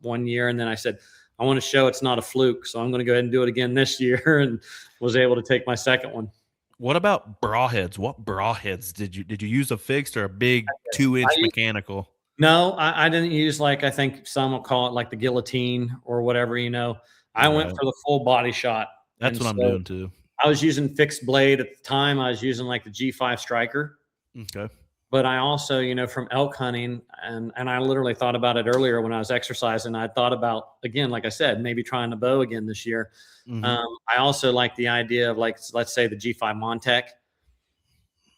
one year. And then I said, I want to show it's not a fluke. So I'm going to go ahead and do it again this year, and was able to take my second one. What about brawheads? What brawheads did you use a fixed or a big I 2-inch mechanical? No, I didn't use, like, I think some will call it like the guillotine or whatever. I went Right. for the full body shot. That's And what I'm so doing too. I was using fixed blade at the time. I was using like the G5 striker, Okay. but I also, from elk hunting, and I literally thought about it earlier when I was exercising. I thought about, again, like I said, maybe trying the bow again this year. Mhm. I also like the idea of, like, let's say the G5 Montec.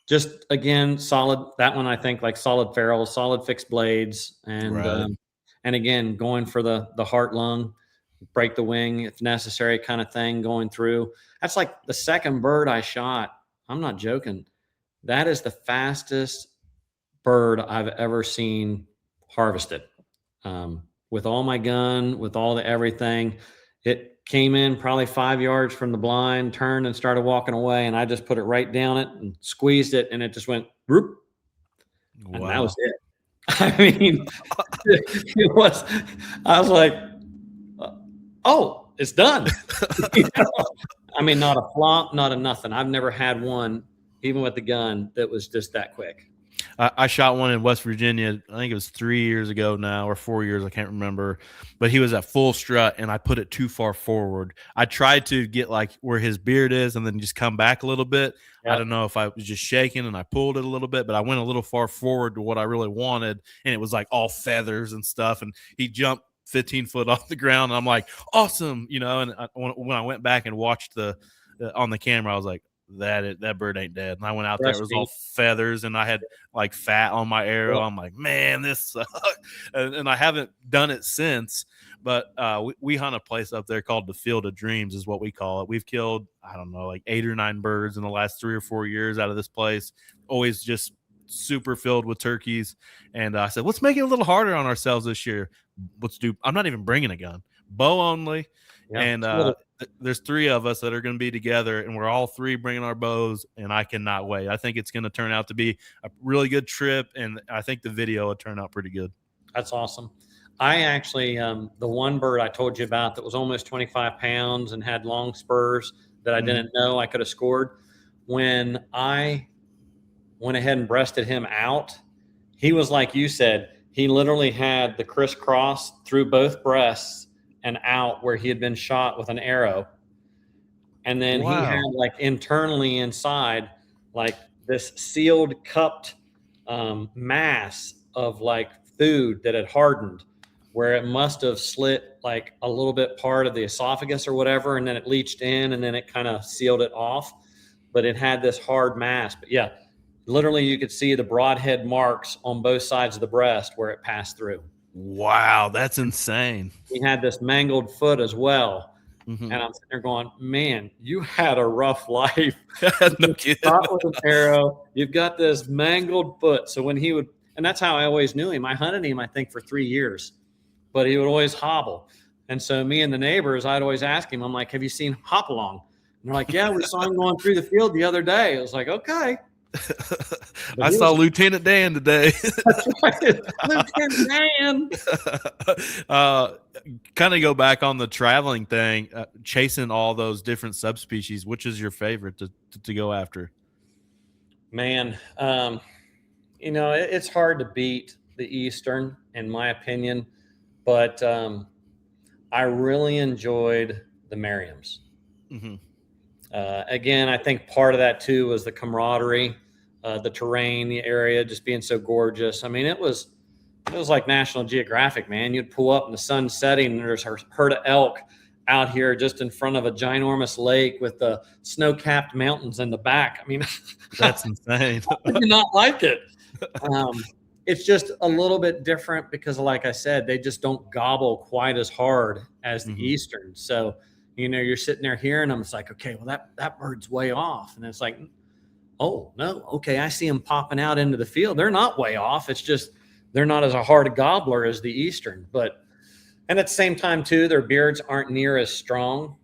Just again, solid. That one, I think, like solid ferrules, solid fixed blades, Right. and again, going for the heart lung, break the wing if necessary, kind of thing. Going through. That's like the second bird I shot. I'm not joking. That is the fastest bird I've ever seen harvested. With all my gun, with all the everything, it came in probably 5 yards from the blind, turned and started walking away, and I just put it right down it and squeezed it, and it just went whoop, and that was Wow. it. I mean, it was. I was like, "Oh, it's done." You know? I mean, not a flop, not a nothing. I've never had one, even with the gun, that was just that quick. I shot one in West Virginia. I think it was 3 years ago now, or 4 years. I can't remember. But he was at full strut, and I put it too far forward. I tried to get like where his beard is, and then just come back a little bit. I Yep. don't know if I was just shaking and I pulled it a little bit, but I went a little far forward to what I really wanted, and it was like all feathers and stuff. And he jumped 15 foot off the ground. And I'm like, awesome, And when I went back and watched the on the camera, I was like, that bird ain't dead. And I went out there, it Breast was all meat. feathers, and I had like fat on my arrow. Yep. I'm like, man, this sucks. And I haven't done it since. But we hunt a place up there called the Field of Dreams, is what we call it. We've killed, I don't know, like 8 or 9 birds in the last 3 or 4 years out of this place. Always just super filled with turkeys. And I said, let's make it a little harder on ourselves this year. I'm not even bringing a gun, bow only. Yeah. And there's 3 of us that are going to be together, and we're all 3 bringing our bows, and I cannot wait. I think it's going to turn out to be a really good trip, and I think the video will turn out pretty good. That's awesome. I actually, the one bird I told you about that was almost 25 pounds and had long spurs that I didn't know I could have scored. When I went ahead and breasted him out, he was like you said, he literally had the crisscross through both breasts and out where he had been shot with an arrow. And then he had like internally inside, like this sealed cupped mass of like food that had hardened, where it must have slit like a little bit part of the esophagus or whatever, and then it leached in, and then it kind of sealed it off. But it had this hard mass. But yeah, literally you could see the broadhead marks on both sides of the breast where it passed through. Wow, that's insane. He had this mangled foot as well. And I'm sitting there going, man, you had a rough life. No kidding. Shot with an arrow. You've got this mangled foot. So when he would, and that's how I always knew him. I hunted him, I think, for 3 years, but he would always hobble. And so me and the neighbors, I'd always ask him, I'm like, have you seen Hopalong? And they're like, yeah, we saw him going through the field the other day. I was like, okay. I saw Lieutenant Dan today. That's right. Lieutenant Dan. Kind of go back on the traveling thing, chasing all those different subspecies. Which is your favorite to go after? Man, it's hard to beat the Eastern, in my opinion, but I really enjoyed the Merriams. Again, I think part of that too was the camaraderie, the terrain, the area just being so gorgeous. I mean, it was like National Geographic, man. You'd pull up in the sun setting, and there's a herd of elk out here just in front of a ginormous lake with the snow-capped mountains in the back. I mean, that's insane. I do not like it. It's just a little bit different because, like I said, they just don't gobble quite as hard as the Eastern. So, you're sitting there hearing them. It's like, okay, well, that bird's way off. And it's like, oh, no, okay, I see them popping out into the field. They're not way off. It's just they're not as a hard gobbler as the Eastern. And at the same time, too, their beards aren't near as strong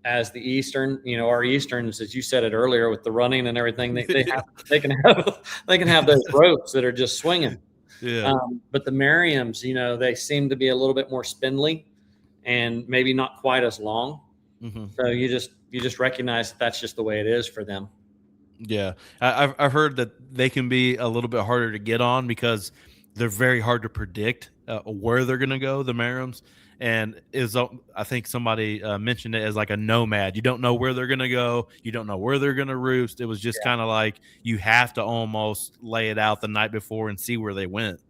as the Eastern. Our Easterns, as you said it earlier, with the running and everything, they can have those ropes that are just swinging. Yeah. But the Merriams, they seem to be a little bit more spindly and maybe not quite as long. So you just recognize that's just the way it is for them. Yeah, I've heard that they can be a little bit harder to get on because they're very hard to predict where they're going to go, the Merriams. And I think somebody mentioned it as like a nomad. You don't know where they're going to go. You don't know where they're going to roost. It was just kind of like you have to almost lay it out the night before and see where they went.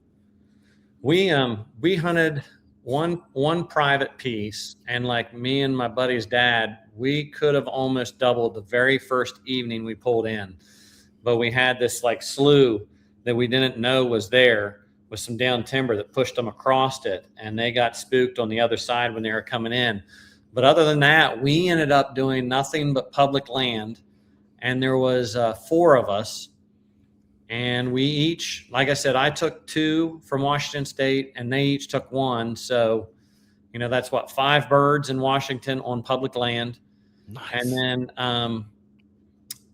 We hunted one private piece, and like me and my buddy's dad, we could have almost doubled the very first evening we pulled in. But we had this like slough that we didn't know was there with some down timber that pushed them across it, and they got spooked on the other side when they were coming in. But other than that, we ended up doing nothing but public land, and there was 4 of us, and we each, like I said, I took 2 from Washington State, and they each took 1. So, that's 5 birds in Washington on public land. Nice. And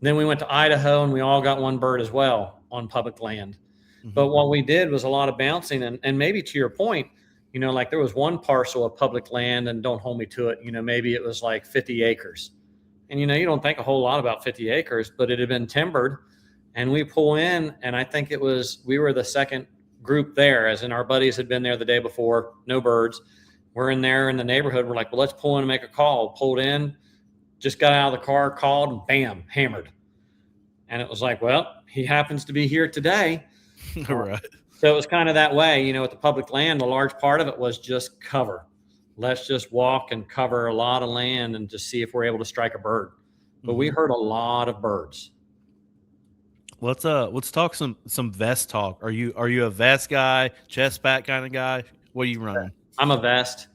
then we went to Idaho, and we all got 1 bird as well on public land. But what we did was a lot of bouncing, and maybe to your point, like there was 1 parcel of public land, and don't hold me to it, maybe it was like 50 acres. And, you don't think a whole lot about 50 acres, but it had been timbered. And we pull in, and I think we were the second group there, as in our buddies had been there the day before, no birds. We're in there in the neighborhood. We're like, well, let's pull in and make a call. Pulled in, just got out of the car, called, and bam, hammered. And it was like, well, he happens to be here today. All right. So it was kind of that way, with the public land, a large part of it was just cover. Let's just walk and cover a lot of land and just see if we're able to strike a bird. but we Mhm. heard a lot of birds. Let's talk some vest talk. Are you a vest guy, chest pack kind of guy? What are you running? I'm a vest.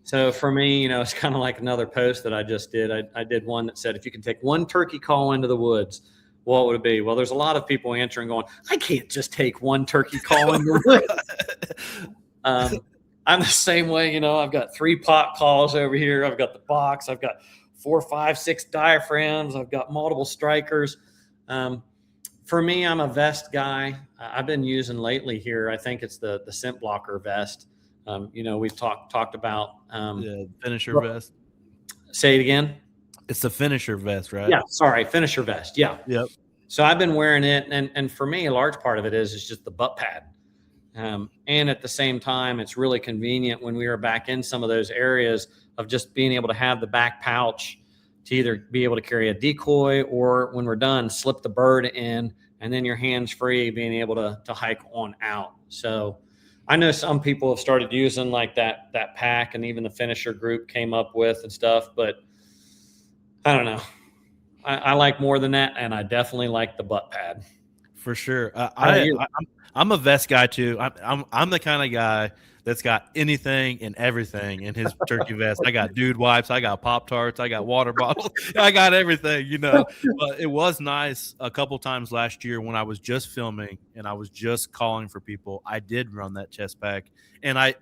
So for me, it's kind of like another post that I just did. I did one that said, if you can take one turkey call into the woods, what would it be? Well, there's a lot of people answering going, I can't just take one turkey call into the woods. I'm the same way. I've got 3 pot calls over here. I've got the box. I've got 4, 5, 6 diaphragms. I've got multiple strikers. For me, I'm a vest guy. I've been using lately here. I think it's the scent blocker vest. We've talked about. Yeah, finisher vest. Say it again. It's the finisher vest, right? Yeah, sorry, finisher vest. Yeah. Yep. So I've been wearing it, and for me, a large part of it is just the butt pad. And at the same time, it's really convenient when we are back in some of those areas of just being able to have the back pouch to either be able to carry a decoy, or when we're done, slip the bird in, and then your hands free, being able to hike on out. So I know some people have started using like that pack, and even the finisher group came up with and stuff, but I don't know. I like more than that, and I definitely like the butt pad. For sure. How about you? I'm a vest guy too. I'm the kind of guy that's got anything and everything in his turkey vest. I got dude wipes, I got Pop Tarts, I got water bottles, I got everything. But it was nice a couple times last year when I was just filming and I was just calling for people. I did run that chest pack, and I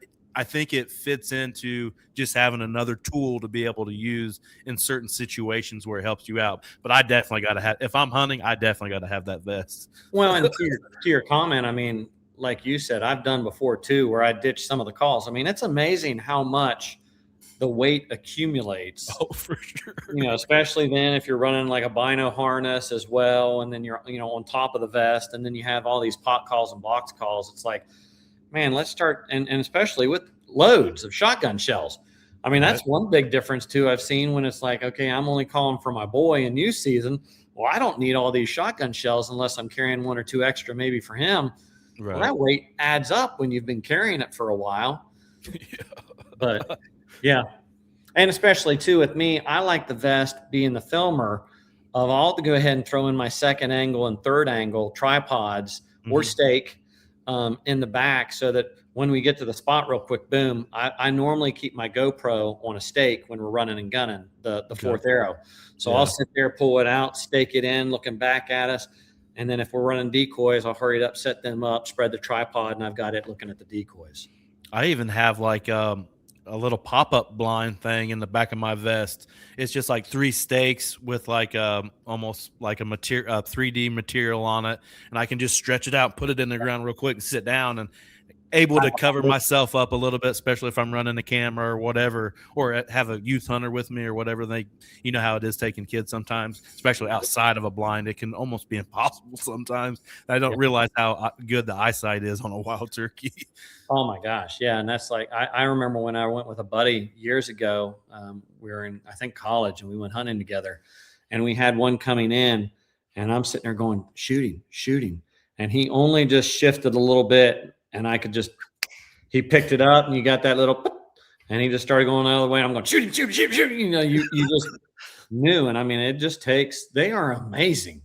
think it fits into just having another tool to be able to use in certain situations where it helps you out. But I definitely got to have, if I'm hunting, I definitely got to have that vest. Well, and to your comment, I mean, like you said, I've done before too, where I ditch some of the calls. I mean, it's amazing how much the weight accumulates. Oh, for sure. Especially then if you're running like a bino harness as well, and then you're on top of the vest, and then you have all these pot calls and box calls. It's like, man, let's start, and especially with loads of shotgun shells. I mean, that's Right. one big difference too. I've seen when it's like, okay, I'm only calling for my boy in youth season. Well, I don't need all these shotgun shells unless I'm carrying 1 or 2 extra, maybe for him. Well, Right. that weight adds up when you've been carrying it for a while. Yeah. But yeah, and especially too with me, I like the vest being the filmer of all to go ahead and throw in my second angle and third angle tripods or Mhm. stake in the back, so that when we get to the spot real quick, boom, I normally keep my GoPro on a stake when we're running and gunning the Okay. fourth arrow. So I'll Yeah. sit there, pull it out, stake it in, looking back at us. And then if we're running decoys, I'll hurry it up, set them up, spread the tripod, and I've got it looking at the decoys. I even have like a little pop-up blind thing in the back of my vest. It's just like 3 stakes with like almost like a material 3D material on it, and I can just stretch it out, put it in the ground real quick and sit down, and able to cover myself up a little bit, especially if I'm running a camera or whatever, or have a youth hunter with me or whatever. You know how it is taking kids sometimes, especially outside of a blind. It can almost be impossible sometimes. I don't realize how good the eyesight is on a wild turkey. Oh my gosh, yeah, and that's like I remember when I went with a buddy years ago. We were in, I think, college, and we went hunting together, and we had one coming in, and I'm sitting there going, shooting, shooting, and he only just shifted a little bit, and I could just, he picked it up, and you got that little, and he just started going the other way. I'm going, shooting, shooting, shooting, shooting. You just knew, and I mean, it just takes. They are amazing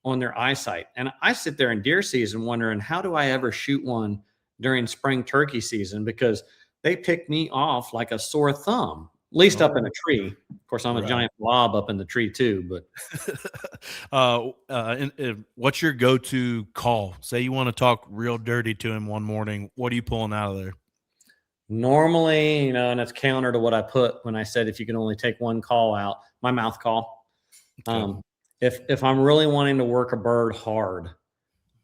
on their eyesight, and I sit there in deer season wondering, how do I ever shoot one during spring turkey season, because they pick me off like a sore thumb, at least up in a Oh, tree. Of course, I'm a right. giant blob up in the tree too, but What's your go-to call? Say you want to talk real dirty to him one morning. What are you pulling out of there? normally, and it's counter to what I put when I said if you can only take one call out, my mouth call. Okay. If I'm really wanting to work a bird hard,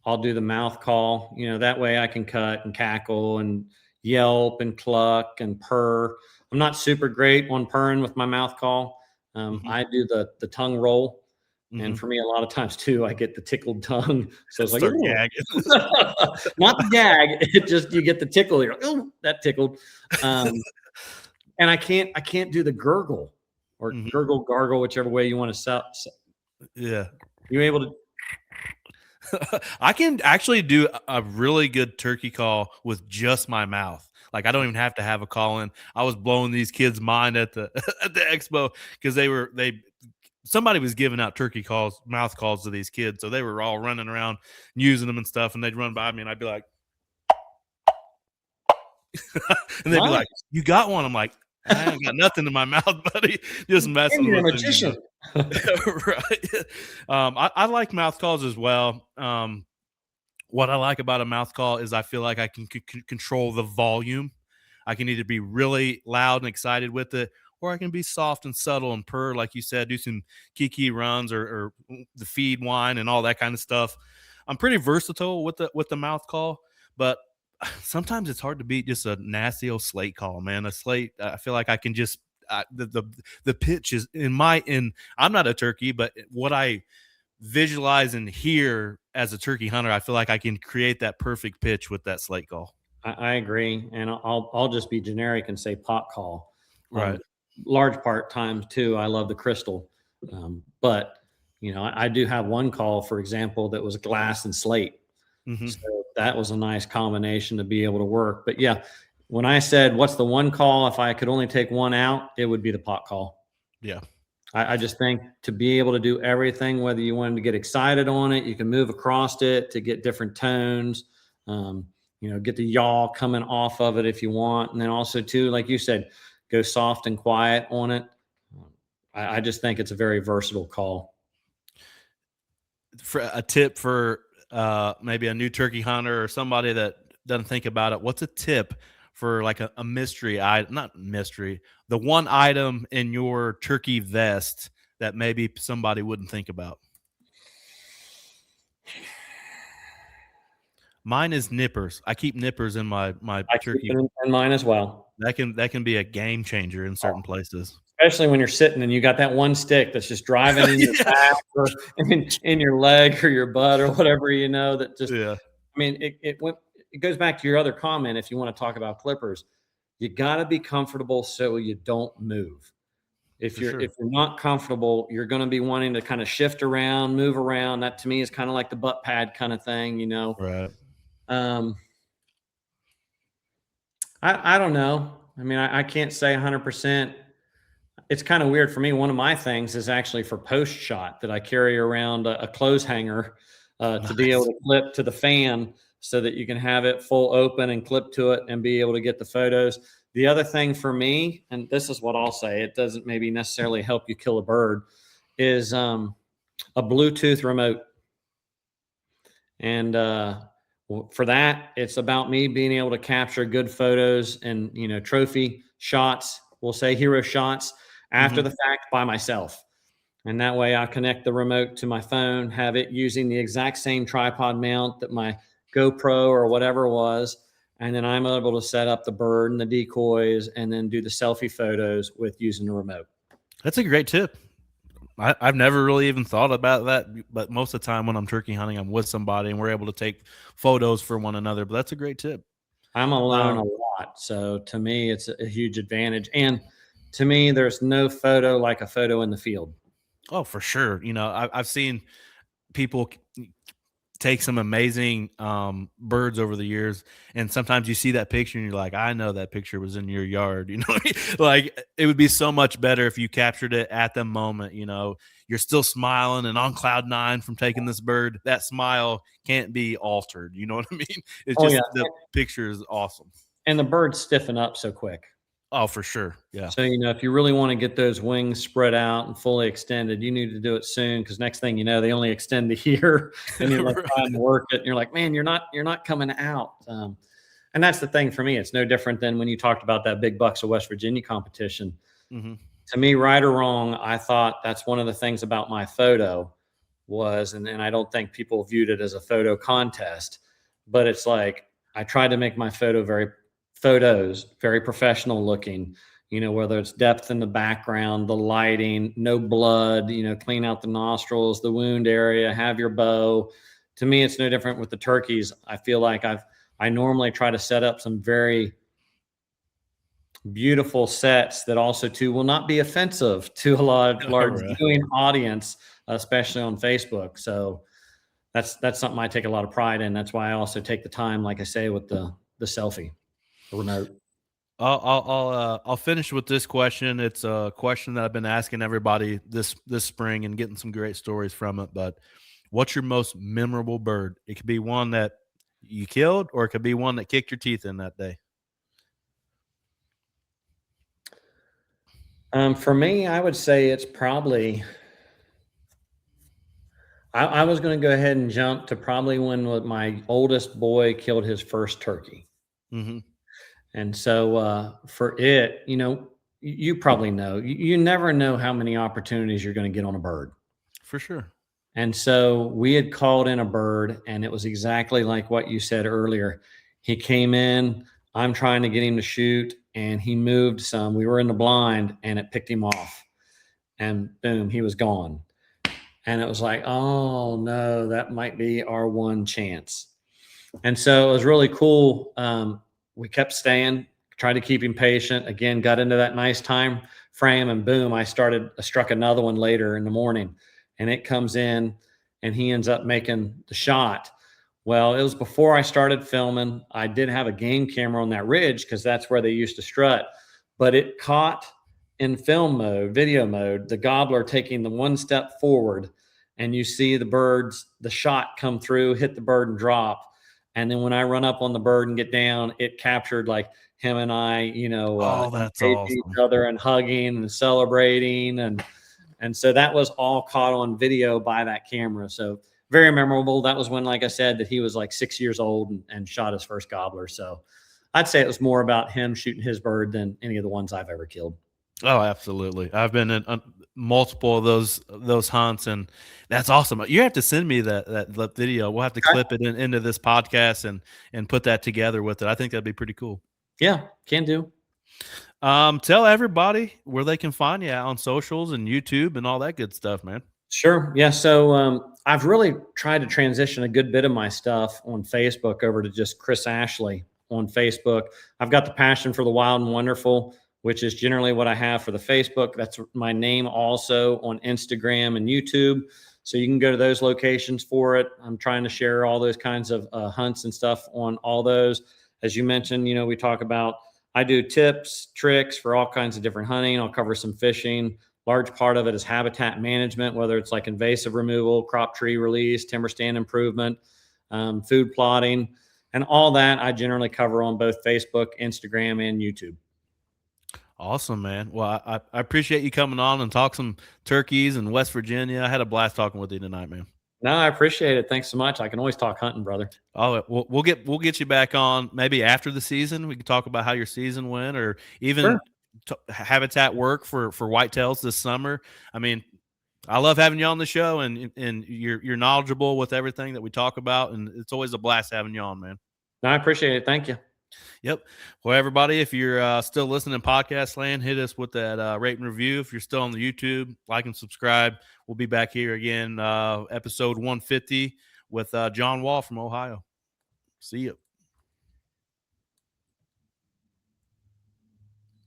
I'll do the mouth call. That way I can cut and cackle and yelp and cluck and purr. I'm not super great on purring with my mouth call. Hmm. I do the tongue roll. And Hmm. for me, a lot of times too, I get the tickled tongue. So it's like, Start "Ooh." gagging. Not the gag. It just, you get the tickle. You're like, oh, that tickled. Um, and I can't do the gurgle or Mhm. gurgle, gargle, whichever way you want to sell. Yeah. You able to? I can actually do a really good turkey call with just my mouth. Like I don't even have to have a call in. I was blowing these kids' mind at the at the expo because they somebody was giving out turkey calls, mouth calls to these kids. So they were all running around using them and stuff. And they'd run by me and I'd be like, and they'd be like, Nice. "You got one?" I'm like, "I ain't got nothing in my mouth, buddy." Just And messing you're a with them, you magician. know. Right. I like mouth calls as well. What I like about a mouth call is I feel like I can control the volume. I can either be really loud and excited with it, or I can be soft and subtle and purr, like you said, do some kiki runs or the feed whine and all that kind of stuff. I'm pretty versatile with the mouth call, but sometimes it's hard to beat just a nasty old slate call, man. A slate, I feel like I can just the pitch is in. I'm not a turkey, but what I visualize and hear as a turkey hunter, I feel like I can create that perfect pitch with that slate call. I agree, and I'll just be generic and say pot call. Right. Large part times too. I love the crystal, but I do have one call, for example, that was glass and slate. Hmm. So that was a nice combination to be able to work. But yeah, when I said what's the one call, if I could only take one out, it would be the pot call. Yeah. I just think to be able to do everything, whether you wanted to get excited on it, you can move across it to get different tones. Um, get the yaw coming off of it if you want, and then also too, like you said, go soft and quiet on it. I just think it's a very versatile call. For a tip for maybe a new turkey hunter or somebody that doesn't think about it, what's a tip for like a mystery item? Not mystery, the one item in your turkey vest that maybe somebody wouldn't think about. Mine is nippers. I keep nippers in my I keep turkey. it in mine as well. That can be a game changer in certain places. Especially when you're sitting and you got that one stick that's just driving in your back or in your leg or your butt or whatever, that just, Yeah, I mean, it goes back to your other comment. If you want to talk about clippers, you got to be comfortable so you don't move. If for you're sure. if you're not comfortable, you're going to be wanting to kind of shift around, move around. That to me is kind of like the butt pad kind of thing. Right. Um, I don't know. I mean, I can't say 100%. It's kind of weird for me. One of my things is actually for post shot that I carry around a clothes hanger to be able Nice. to clip to the fan so that you can have it full open and clip to it and be able to get the photos. The other thing for me, and this is what I'll say, it doesn't maybe necessarily help you kill a bird, is a Bluetooth remote. And for that, it's about me being able to capture good photos and trophy shots. We'll say hero shots after Hmm. the fact by myself. And that way I connect the remote to my phone, have it using the exact same tripod mount that my GoPro or whatever was. And then I'm able to set up the bird and the decoys and then do the selfie photos with using the remote. That's a great tip. I've never really even thought about that, but most of the time when I'm turkey hunting, I'm with somebody and we're able to take photos for one another. But that's a great tip. I'm alone a Um, lot. So to me, it's a huge advantage. And to me, there's no photo like a photo in the field. oh, for sure. I've seen people take some amazing birds over the years, and sometimes you see that picture and you're like, I know that picture was in your yard. Like it would be so much better if you captured it at the moment. You're still smiling and on cloud nine from taking this bird. That smile can't be altered. You know what I mean? It's Oh, yeah. just the picture is awesome. And the birds stiffen up so quick. Oh, for sure. Yeah. So, if you really want to get those wings spread out and fully extended, you need to do it soon because next thing you know, they only extend to here and you're like trying to work it. And you're like, man, you're not coming out. And that's the thing for me. It's no different than when you talked about that big bucks of West Virginia competition. Hmm. To me, right or wrong, I thought that's one of the things about my photo was, and I don't think people viewed it as a photo contest, but it's like I tried to make my photos very professional looking, whether it's depth in the background, the lighting, no blood, clean out the nostrils, the wound area, have your bow. To me, it's no different with the turkeys. I feel like I normally try to set up some very beautiful sets that also too will not be offensive to a large Right. viewing audience, especially on Facebook. So that's something I take a lot of pride in. That's why I also take the time, like I say, with the selfie remote. I'll finish with this question. It's a question that I've been asking everybody this spring and getting some great stories from it. But what's your most memorable bird? It could be one that you killed, or it could be one that kicked your teeth in that day. For me, I would say it's probably. I was going to go ahead and jump to probably when my oldest boy killed his first turkey. Mm-hmm. And so for it, you probably know, you never know how many opportunities you're going to get on a bird. For sure. And so we had called in a bird, and it was exactly like what you said earlier. He came in, I'm trying to get him to shoot, and he moved some. We were in the blind, and it picked him off. And boom, he was gone. And it was like, oh no, that might be our one chance. And so it was really cool. We kept staying, tried to keep him patient. Again, got into that nice time frame, and boom, I struck another one later in the morning, and it comes in, and he ends up making the shot. Well, it was before I started filming. I did have a game camera on that ridge because that's where they used to strut, but it caught in film mode, video mode, the gobbler taking the one step forward, and you see the shot come through, hit the bird and drop. And then when I run up on the bird and get down, it captured like him and I, Oh, that's engaging each awesome. other and hugging and celebrating. And so that was all caught on video by that camera. So very memorable. That was when, like I said, that he was like 6 years old and shot his first gobbler. So I'd say it was more about him shooting his bird than any of the ones I've ever killed. Oh, absolutely. I've been in multiple of those hunts, and that's awesome. You have to send me that video. We'll have to clip it into this podcast and put that together with it. I think that'd be pretty cool. Yeah, can do. Tell everybody where they can find you on socials and YouTube and all that good stuff, man. Sure. Yeah. So I've really tried to transition a good bit of my stuff on Facebook over to just Chris Ashley on Facebook. I've got the passion for the wild and wonderful, which is generally what I have for the Facebook. That's my name also on Instagram and YouTube. So you can go to those locations for it. I'm trying to share all those kinds of hunts and stuff on all those. As you mentioned, we talk about, I do tips, tricks for all kinds of different hunting. I'll cover some fishing. Large part of it is habitat management, whether it's like invasive removal, crop tree release, timber stand improvement, food plotting, and all that I generally cover on both Facebook, Instagram, and YouTube. Awesome, man. Well, I appreciate you coming on and talk some turkeys in West Virginia. I had a blast talking with you tonight, man. No, I appreciate it. Thanks so much. I can always talk hunting, brother. Oh, we'll get you back on maybe after the season. We can talk about how your season went, or even habitat work for whitetails this summer. I mean, I love having you on the show, and you're knowledgeable with everything that we talk about, and it's always a blast having you on, man. No, I appreciate it. Thank you. Yep. Well, everybody, if you're still listening to podcast land, hit us with that rate and review. If you're still on the YouTube, like and subscribe. We'll be back here again, episode 150 with John Wall from Ohio. See you.